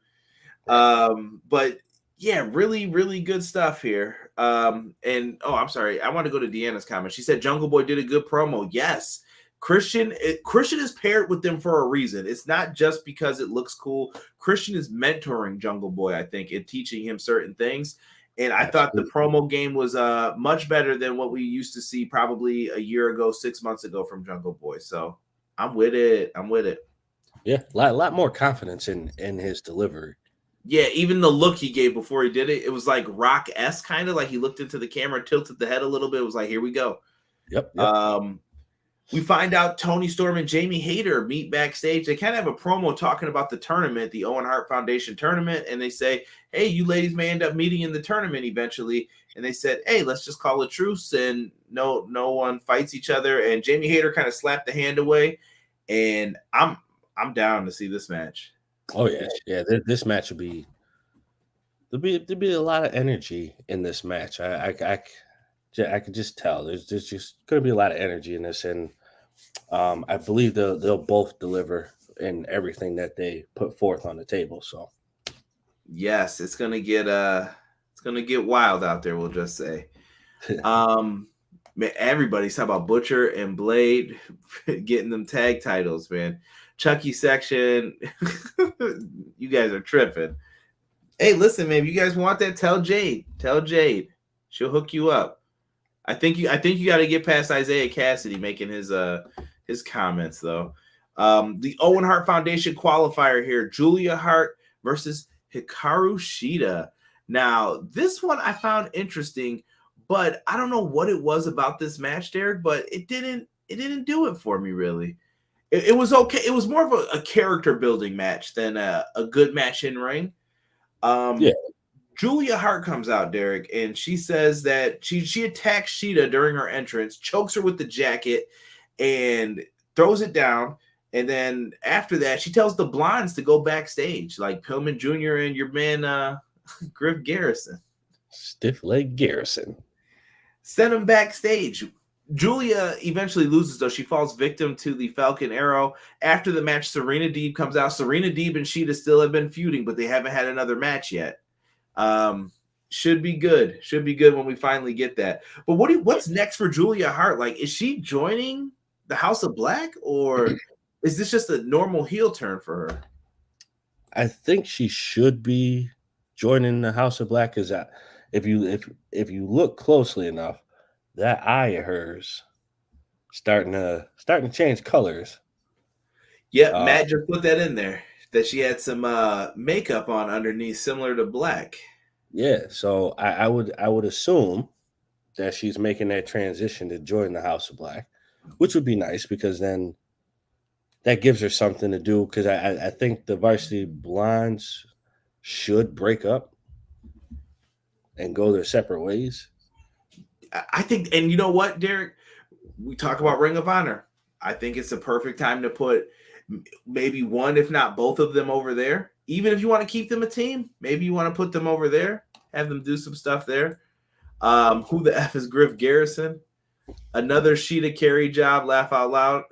But yeah, really, really good stuff here. And I'm sorry, I want to go to Deanna's comment. She said Jungle Boy did a good promo. Yes. Christian is paired with them for a reason. It's not just because it looks cool. Christian is mentoring Jungle Boy, I think, and teaching him certain things. And I thought the promo game was much better than what we used to see probably a year ago, 6 months ago from Jungle Boy. So I'm with it. Yeah, a lot more confidence in his delivery. Yeah, even the look he gave before he did it, it was like Rock-esque, kind of like he looked into the camera, tilted the head a little bit. It was like, here we go. Yep. We find out Tony Storm and Jamie Hayter meet backstage. They kind of have a promo talking about the tournament, the Owen Hart Foundation tournament, and they say, hey, you ladies may end up meeting in the tournament eventually. And they said, hey, let's just call a truce, and no one fights each other. And Jamie Hayter kind of slapped the hand away, and I'm down to see this match. Oh yeah. This match will be there'll be a lot of energy in this match. I could just tell there's just going to be a lot of energy in this, and I believe they'll both deliver in everything that they put forth on the table. So yes, it's gonna get wild out there. We'll just say, man, everybody's talking about Butcher and Blade getting them tag titles, man. Chucky section, you guys are tripping. Hey, listen, man, if you guys want that, tell Jade. She'll hook you up. I think you got to get past Isaiah Cassidy making his comments though. The Owen Hart Foundation qualifier here: Julia Hart versus Hikaru Shida. Now, this one I found interesting, but I don't know what it was about this match, Derek, but it didn't do it for me really. It was okay. It was more of a character building match than a good match in ring. Yeah. Julia Hart comes out, Derek, and she says that she attacks Shida during her entrance, chokes her with the jacket, and throws it down. And then after that, she tells the Blondes to go backstage, like Pillman Jr. and your man Griff Garrison. Stiff leg Garrison. Send him backstage. Julia eventually loses, though. She falls victim to the Falcon Arrow. After the match, Serena Deeb comes out. Serena Deeb and Shida still have been feuding, but they haven't had another match yet. Should be good. Should be good when we finally get that. But what's next for Julia Hart? Like, is she joining the House of Black, or is this just a normal heel turn for her? I think she should be joining the House of Black. Because if you look closely enough, that eye of hers starting to change colors. Yeah, Matt just put that in there, that she had some makeup on underneath, similar to black. Yeah, so I would assume that she's making that transition to join the House of Black, which would be nice because then that gives her something to do. Because I think the Varsity Blondes should break up and go their separate ways. I think, and you know what, Derek? We talk about Ring of Honor. I think it's the perfect time to put maybe one, if not both of them over there. Even if you want to keep them a team, maybe you want to put them over there, have them do some stuff there. Who the F is Griff Garrison? Another Shida carry job, laugh out loud.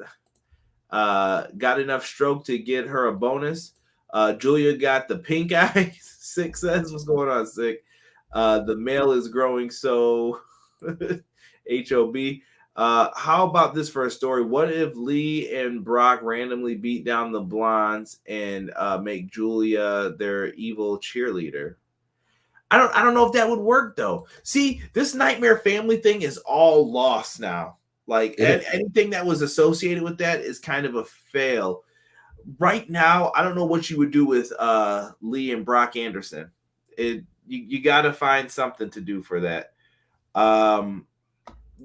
Got enough stroke to get her a bonus. Julia got the pink eye. Sick says, what's going on, Sick? The male is growing so... HOB. How about this for a story? What if Lee and Brock randomly beat down the Blondes and make Julia their evil cheerleader? I don't know if that would work though. See, this Nightmare Family thing is all lost now. Like anything that was associated with that is kind of a fail. Right now, I don't know what you would do with Lee and Brock Anderson. You got to find something to do for that.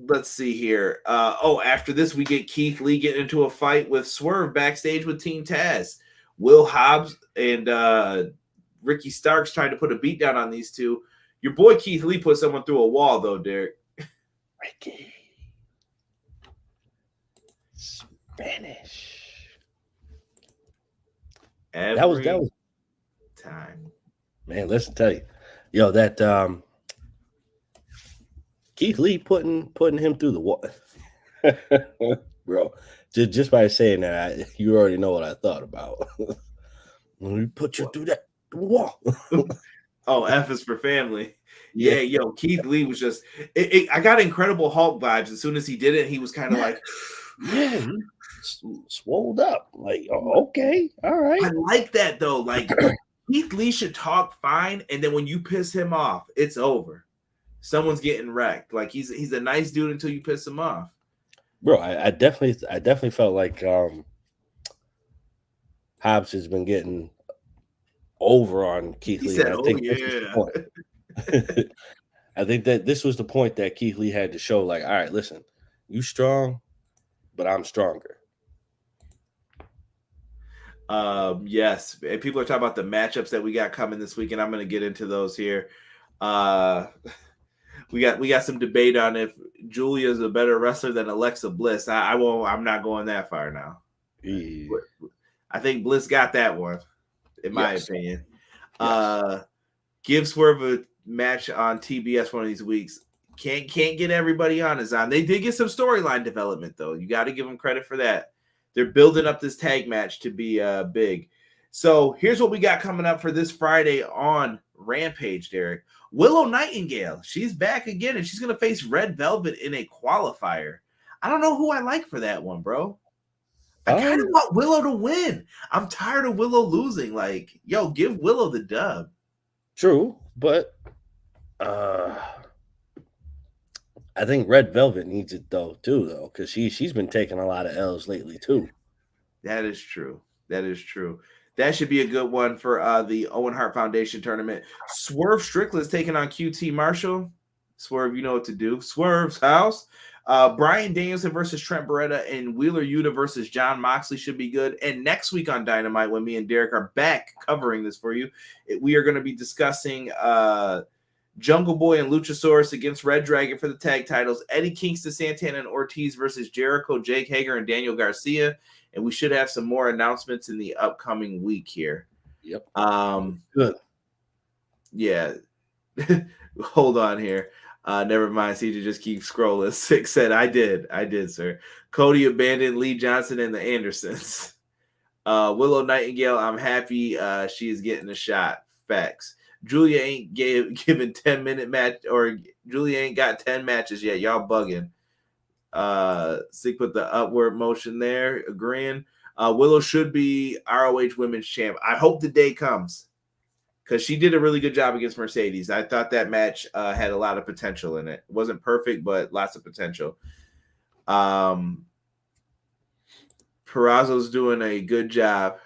Let's see here. After this, we get Keith Lee getting into a fight with Swerve backstage with Team Taz. Will Hobbs and Ricky Starks trying to put a beat down on these two. Your boy Keith Lee put someone through a wall, though, Derek. Ricky. Spanish. That was time. Man, listen, tell you. Yo, that Keith Lee putting him through the wall. Bro, just by saying that, you already know what I thought about. When we put you through that wall. Oh, F is for family. Yeah, yo, Keith Lee was just I got Incredible Hulk vibes as soon as he did it. He was kind of like, yeah, swolled up. Like, okay, all right. I like that though. Like Keith Lee should talk fine, and then when you piss him off, it's over. Someone's getting wrecked. Like he's a nice dude until you piss him off. Bro, I definitely felt like Hobbs has been getting over on Keith Lee. Said, I think I think that this was the point that Keith Lee had to show, like, all right, listen, you strong, but I'm stronger. Yes, and people are talking about the matchups that we got coming this week, and I'm going to get into those here. We got some debate on if Julia is a better wrestler than Alexa Bliss. I'm not going that far now. Yeah. I think Bliss got that one, in my opinion. Yes. Give Swerve a match on TBS one of these weeks. Can't get everybody on his on. They did get some storyline development though. You got to give them credit for that. They're building up this tag match to be big. So here's what we got coming up for this Friday on Rampage, Derek. Willow Nightingale. She's back again, and she's going to face Red Velvet in a qualifier. I don't know who I like for that one, bro. I kind of want Willow to win. I'm tired of Willow losing. Like, yo, give Willow the dub. True, but I think Red Velvet needs it though, because she's been taking a lot of L's lately too. That is true. That should be a good one for the Owen Hart Foundation tournament. Swerve Strickland's taking on QT Marshall. Swerve, you know what to do. Swerve's house. Bryan Danielson versus Trent Beretta and Wheeler Yuta versus John Moxley should be good. And next week on Dynamite, when me and Derek are back covering this for you, we are going to be discussing Jungle Boy and Luchasaurus against Red Dragon for the tag titles. Eddie Kingston, Santana, and Ortiz versus Jericho, Jake Hager, and Daniel Garcia. And we should have some more announcements in the upcoming week here. Yep. Good. Yeah. Hold on here. Never mind. CJ just keeps scrolling. Six said, I did, sir. Cody abandoned Lee Johnson and the Andersons. Willow Nightingale, I'm happy she is getting a shot. Facts. Julia ain't given 10-minute match, or Julia ain't got 10 matches yet. Y'all bugging. Sick with the upward motion there. Agreeing. Willow should be ROH Women's Champ. I hope the day comes, because she did a really good job against Mercedes. I thought that match had a lot of potential in it. It wasn't perfect, but lots of potential. Purrazzo's doing a good job.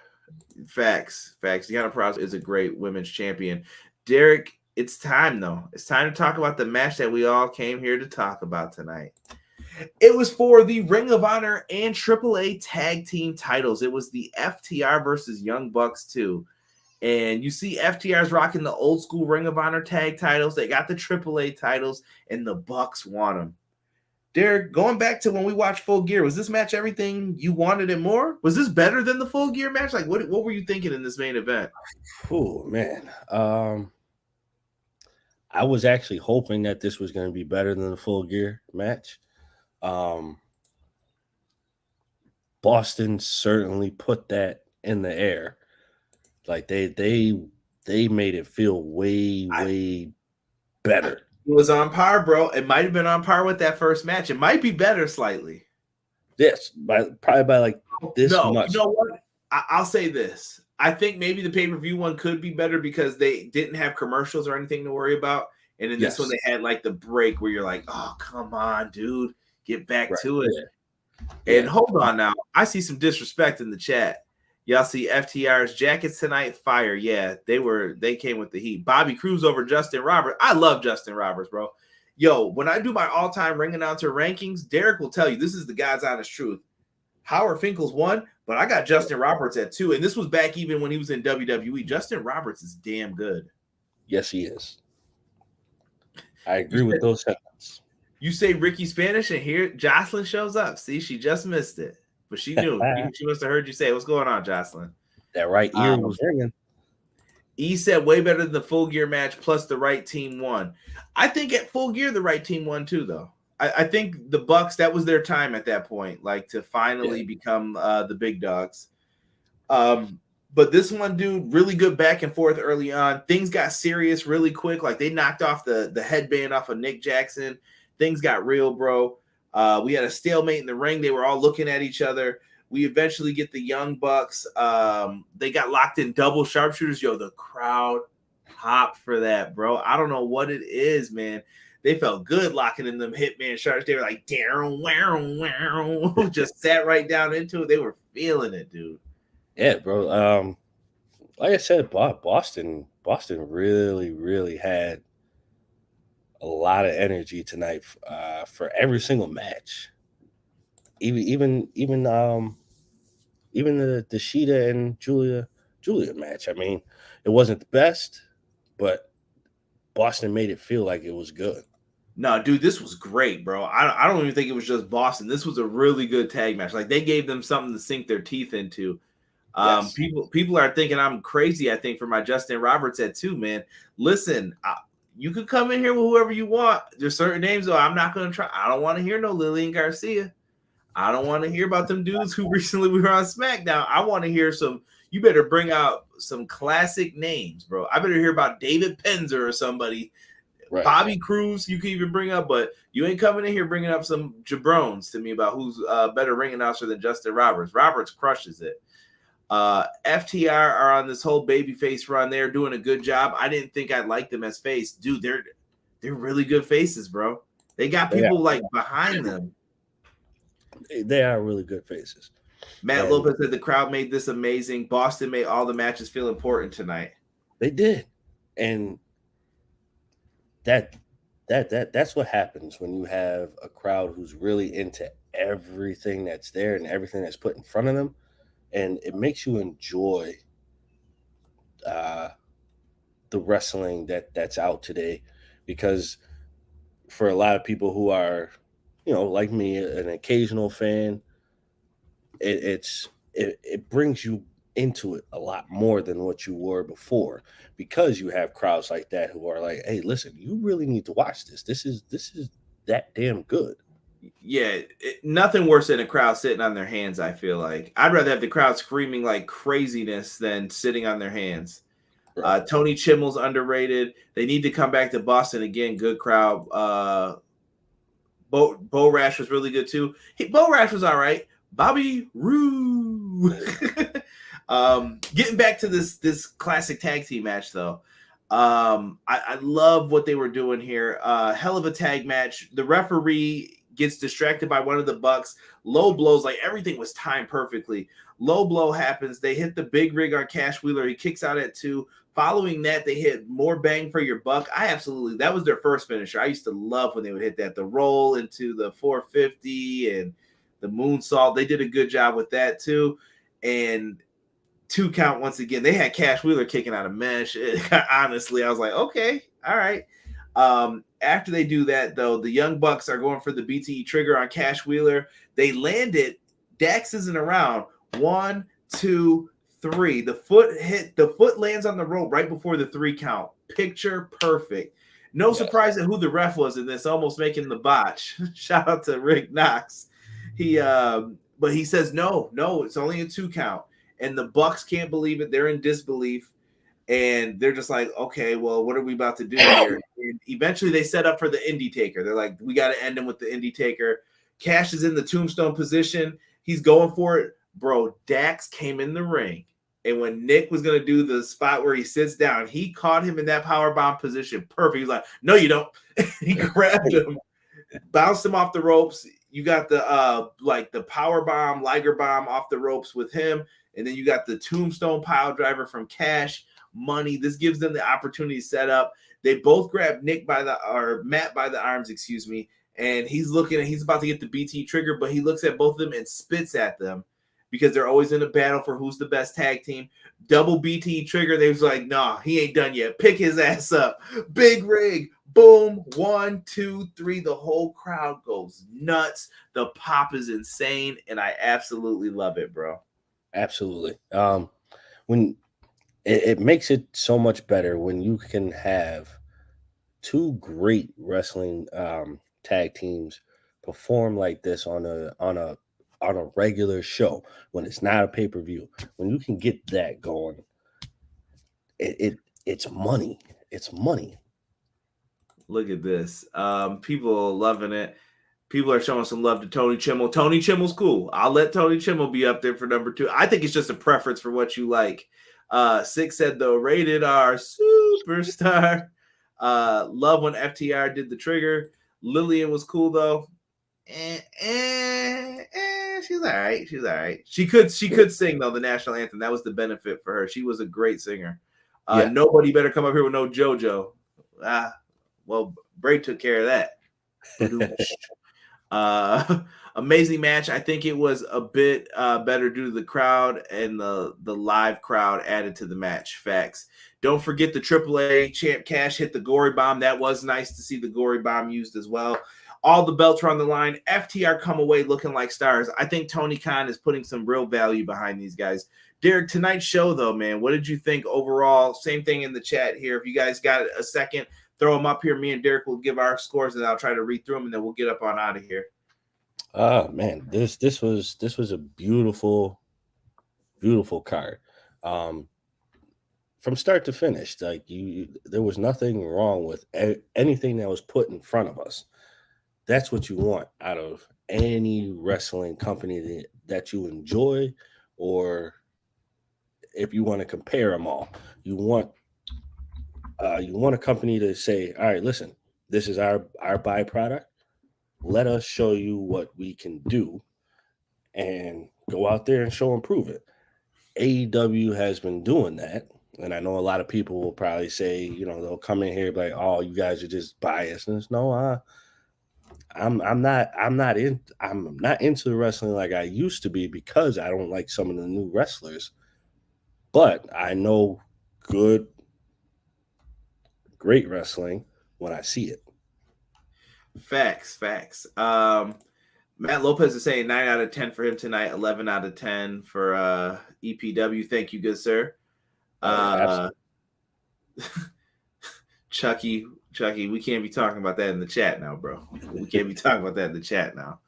Facts. Deanna Purrazzo is a great women's champion. Derek, it's time, though. It's time to talk about the match that we all came here to talk about tonight. It was for the Ring of Honor and AAA tag team titles. It was the FTR versus Young Bucks 2. And you see FTR's rocking the old school Ring of Honor tag titles. They got the AAA titles, and the Bucks want them. Derek, going back to when we watched Full Gear, was this match everything you wanted and more? Was this better than the Full Gear match? Like, what were you thinking in this main event? Oh, man. I was actually hoping that this was going to be better than the Full Gear match. Boston certainly put that in the air. Like they made it feel way better. It was on par, bro. It might have been on par with that first match. It might be better slightly. Yes, probably by like this much. You know what? I'll say this. I think maybe the pay-per-view one could be better because they didn't have commercials or anything to worry about. And in this one, they had like the break where you're like, oh, come on, dude. Get back to it. Yeah. And hold on now. I see some disrespect in the chat. Y'all see FTR's jackets tonight? Fire. Yeah, they came with the heat. Bobby Cruz over Justin Roberts. I love Justin Roberts, bro. Yo, when I do my all-time ring announcer rankings, Derek will tell you this is the God's honest truth. Howard Finkel's 1, but I got Justin Roberts at 2, and this was back even when he was in WWE. Justin Roberts is damn good. Yes, he is. I agree with those sentiments. You say Ricky Spanish, and here Jocelyn shows up. See, she just missed it. But she knew. She must have heard you say, what's going on, Jocelyn? That right ear was ringing. E said way better than the Full Gear match, plus the right team won. I think at Full Gear, the right team won too, though. I think the Bucks, that was their time at that point, like to finally become the big dogs. But this one, dude, really good back and forth early on. Things got serious really quick. Like they knocked off the headband off of Nick Jackson. Things got real, bro. We had a stalemate in the ring. They were all looking at each other. We eventually get the Young Bucks. They got locked in double sharpshooters. Yo, the crowd popped for that, bro. I don't know what it is, man. They felt good locking in them Hitman sharps. They were like, wow, just sat right down into it. They were feeling it, dude. Yeah, bro. Like I said, Boston really, really had a lot of energy tonight for every single match. Even the Sheeta and Julia match. I mean, it wasn't the best, but Boston made it feel like it was good. No, dude, this was great, bro. I don't even think it was just Boston. This was a really good tag match. Like they gave them something to sink their teeth into. Yes. People are thinking I'm crazy, I think, for my Justin Roberts at 2, man. Listen, you could come in here with whoever you want. There's certain names, though, I'm not going to try. I don't want to hear no Lillian Garcia. I don't want to hear about them dudes who recently we were on SmackDown. I want to hear you better bring out some classic names, bro. I better hear about David Penzer or somebody. Right. Bobby Cruz, you can even bring up, but you ain't coming in here bringing up some jabrones to me about who's a better ring announcer than Justin Roberts. Roberts crushes it. FTR are on this whole babyface run. They're doing a good job. I didn't think I'd like them as face. Dude, they're really good faces, bro. They got people like behind them. They are really good faces. Matt Lopez said the crowd made this amazing. Boston made all the matches feel important tonight. They did. And that's what happens when you have a crowd who's really into everything that's there and everything that's put in front of them. And it makes you enjoy the wrestling that's out today, because for a lot of people who are, like me, an occasional fan, it brings you into it a lot more than what you were before, because you have crowds like that who are like, hey, listen, you really need to watch this. This is that damn good. Yeah, nothing worse than a crowd sitting on their hands, I feel like. I'd rather have the crowd screaming like craziness than sitting on their hands. Right. Tony Chimmel's underrated. They need to come back to Boston again. Good crowd. Bo Rash was really good too. Bo Rash was all right. Bobby Roode. Getting back to this classic tag team match, though. I love what they were doing here. Hell of a tag match. The referee gets distracted by one of the Bucks. Low blows, like everything was timed perfectly. Low blow happens. They hit the big rig on Cash Wheeler. He kicks out at 2. Following that, they hit more bang for your buck. That was their first finisher. I used to love when they would hit that. The roll into the 450 and the moonsault. They did a good job with that too. And 2 count once again. They had Cash Wheeler kicking out of mesh. Honestly, I was like, okay, all right. After they do that, though, the Young Bucks are going for the BTE trigger on Cash Wheeler. They land it. Dax isn't around. 1, 2, 3. The foot lands on the rope right before the 3 count. Picture perfect. No surprise at who the ref was in this, almost making the botch. Shout out to Rick Knox. But he says no, it's only a 2 count. And the Bucks can't believe it. They're in disbelief. And they're just like, okay, well, what are we about to do here? And eventually they set up for the Indie Taker. They're like, we got to end him with the Indie Taker. Cash is in the tombstone position. He's going for it. Bro, Dax came in the ring. And when Nick was going to do the spot where he sits down, he caught him in that powerbomb position. Perfect. He's like, no, you don't. He grabbed him, bounced him off the ropes. you got the like the power bomb, Liger bomb off the ropes with him, and then you got the tombstone pile driver from Cash Money. This gives them the opportunity to set up. They both grab Matt by the arms, excuse me, and he's about to get the BT trigger, but he looks at both of them and spits at them because they're always in a battle for who's the best tag team. Double BT trigger. They was like, nah, he ain't done yet. Pick his ass up. Big rig. Boom. 1, 2, 3. The whole crowd goes nuts. The pop is insane, and I absolutely love it, bro. Absolutely. When it makes it so much better when you can have two great wrestling tag teams perform like this on a regular show when it's not a pay-per-view. When you can get that going, it's money. It's money. Look at this. People are loving it. People are showing some love to Tony Chimmel. Tony Chimmel's cool. I'll let Tony Chimmel be up there for number 2. I think it's just a preference for what you like. Six said the rated R superstar. Love when FTR did the trigger. Lillian was cool though. She's all right. She's all right. She could sing though the national anthem. That was the benefit for her. She was a great singer. Nobody better come up here with no JoJo. Well, Bray took care of that. Amazing match. I think it was a bit better due to the crowd and the live crowd added to the match. Facts. Don't forget the AAA champ Cash hit the gory bomb. That was nice to see the gory bomb used as well. All the belts are on the line. FTR come away looking like stars. I think Tony Khan is putting some real value behind these guys. Derek, tonight's show though, man, what did you think overall? Same thing in the chat here. If you guys got a second, throw them up here. Me and Derek will give our scores and I'll try to read through them and then we'll get up on out of here. Man, this was a beautiful card. From start to finish, like there was nothing wrong with anything that was put in front of us. That's what you want out of any wrestling company that you enjoy, or if you want to compare them all, you want a company to say, all right, listen, this is our byproduct. Let us show you what we can do and go out there and show and prove it. AEW has been doing that. And I know a lot of people will probably say, they'll come in here and be like, oh, you guys are just biased. And it's no, I'm not into wrestling like I used to be because I don't like some of the new wrestlers. But I know great wrestling when I see it. Facts. Matt Lopez is saying 9 out of 10 for him tonight, 11 out of 10 for EPW. Thank you, good sir. Chucky, we can't be talking about that in the chat now, bro. We can't be talking about that in the chat now.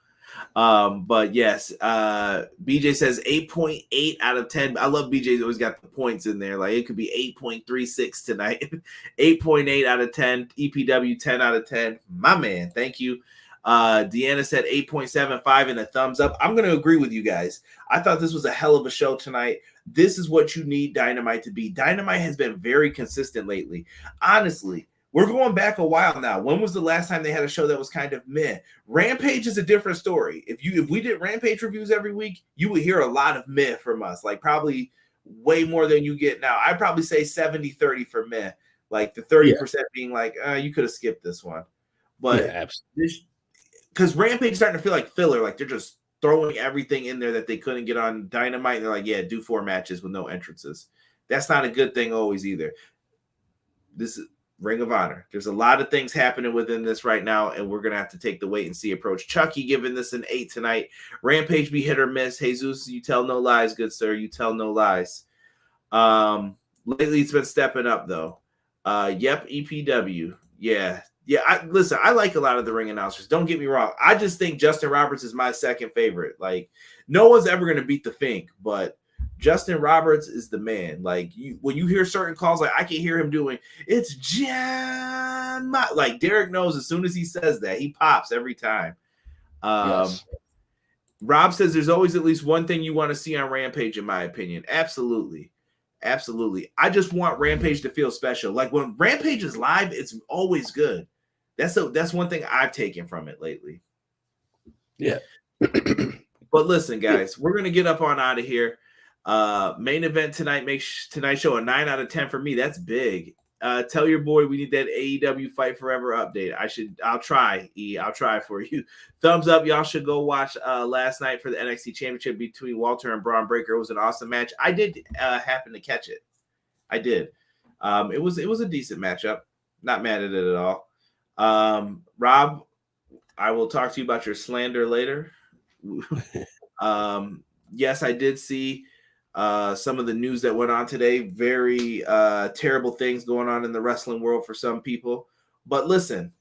But yes, BJ says 8.8 out of 10. I love BJ's always got the points in there. Like it could be 8.36 tonight. 8.8 out of 10. EPW 10 out of 10. My man, thank you. Deanna said 8.75 and a thumbs up. I'm going to agree with you guys. I thought this was a hell of a show tonight. This is what you need Dynamite to be. Dynamite has been very consistent lately. Honestly, we're going back a while now. When was the last time they had a show that was kind of meh? Rampage is a different story. If we did Rampage reviews every week, you would hear a lot of meh from us, like probably way more than you get now. I'd probably say 70-30 for meh, like the 30% being like, you could have skipped this one. But because Rampage is starting to feel like filler, like they're just throwing everything in there that they couldn't get on Dynamite. They're like, yeah, do 4 matches with no entrances. That's not a good thing always either. This is Ring of Honor. There's a lot of things happening within this right now, and we're going to have to take the wait and see approach. Chucky giving this an 8 tonight. Rampage be hit or miss. Jesus, you tell no lies, good sir. You tell no lies. Lately, it's been stepping up, though. Yep, EPW. Yeah. Listen, I like a lot of the ring announcers. Don't get me wrong. I just think Justin Roberts is my second favorite. Like, no one's ever going to beat the Fink, but Justin Roberts is the man. Like, when you hear certain calls, like I can hear him doing, it's John. Like, Derek knows as soon as he says that, he pops every time. Yes. Rob says there's always at least one thing you want to see on Rampage, in my opinion. Absolutely. I just want Rampage to feel special. Like, when Rampage is live, it's always good. That's one thing I've taken from it lately. Yeah. But listen, guys, we're gonna get up on out of here. Main event tonight makes tonight's show a 9 out of 10 for me. That's big. Tell your boy we need that AEW Fight Forever update. I'll try, I'll try for you. Thumbs up. Y'all should go watch last night for the NXT Championship between Walter and Braun Breaker. It was an awesome match. I did happen to catch it. I did. It was a decent matchup. Not mad at it at all. Rob, I will talk to you about your slander later. Yes, I did see some of the news that went on today. Very terrible things going on in the wrestling world for some people. But listen,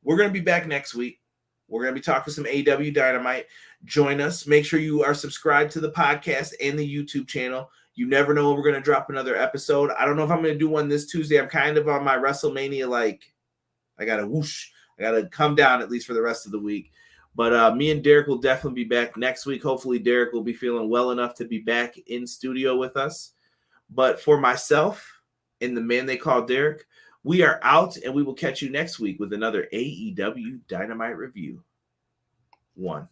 we're going to be back next week. We're going to be talking some AEW Dynamite. Join us. Make sure you are subscribed to the podcast and the YouTube channel. You never know when we're going to drop another episode. I don't know if I'm going to do one this Tuesday. I'm kind of on my WrestleMania, like, I got to whoosh. I got to come down at least for the rest of the week. But me and Derek will definitely be back next week. Hopefully, Derek will be feeling well enough to be back in studio with us. But for myself and the man they call Derek, we are out, and we will catch you next week with another AEW Dynamite review. 1.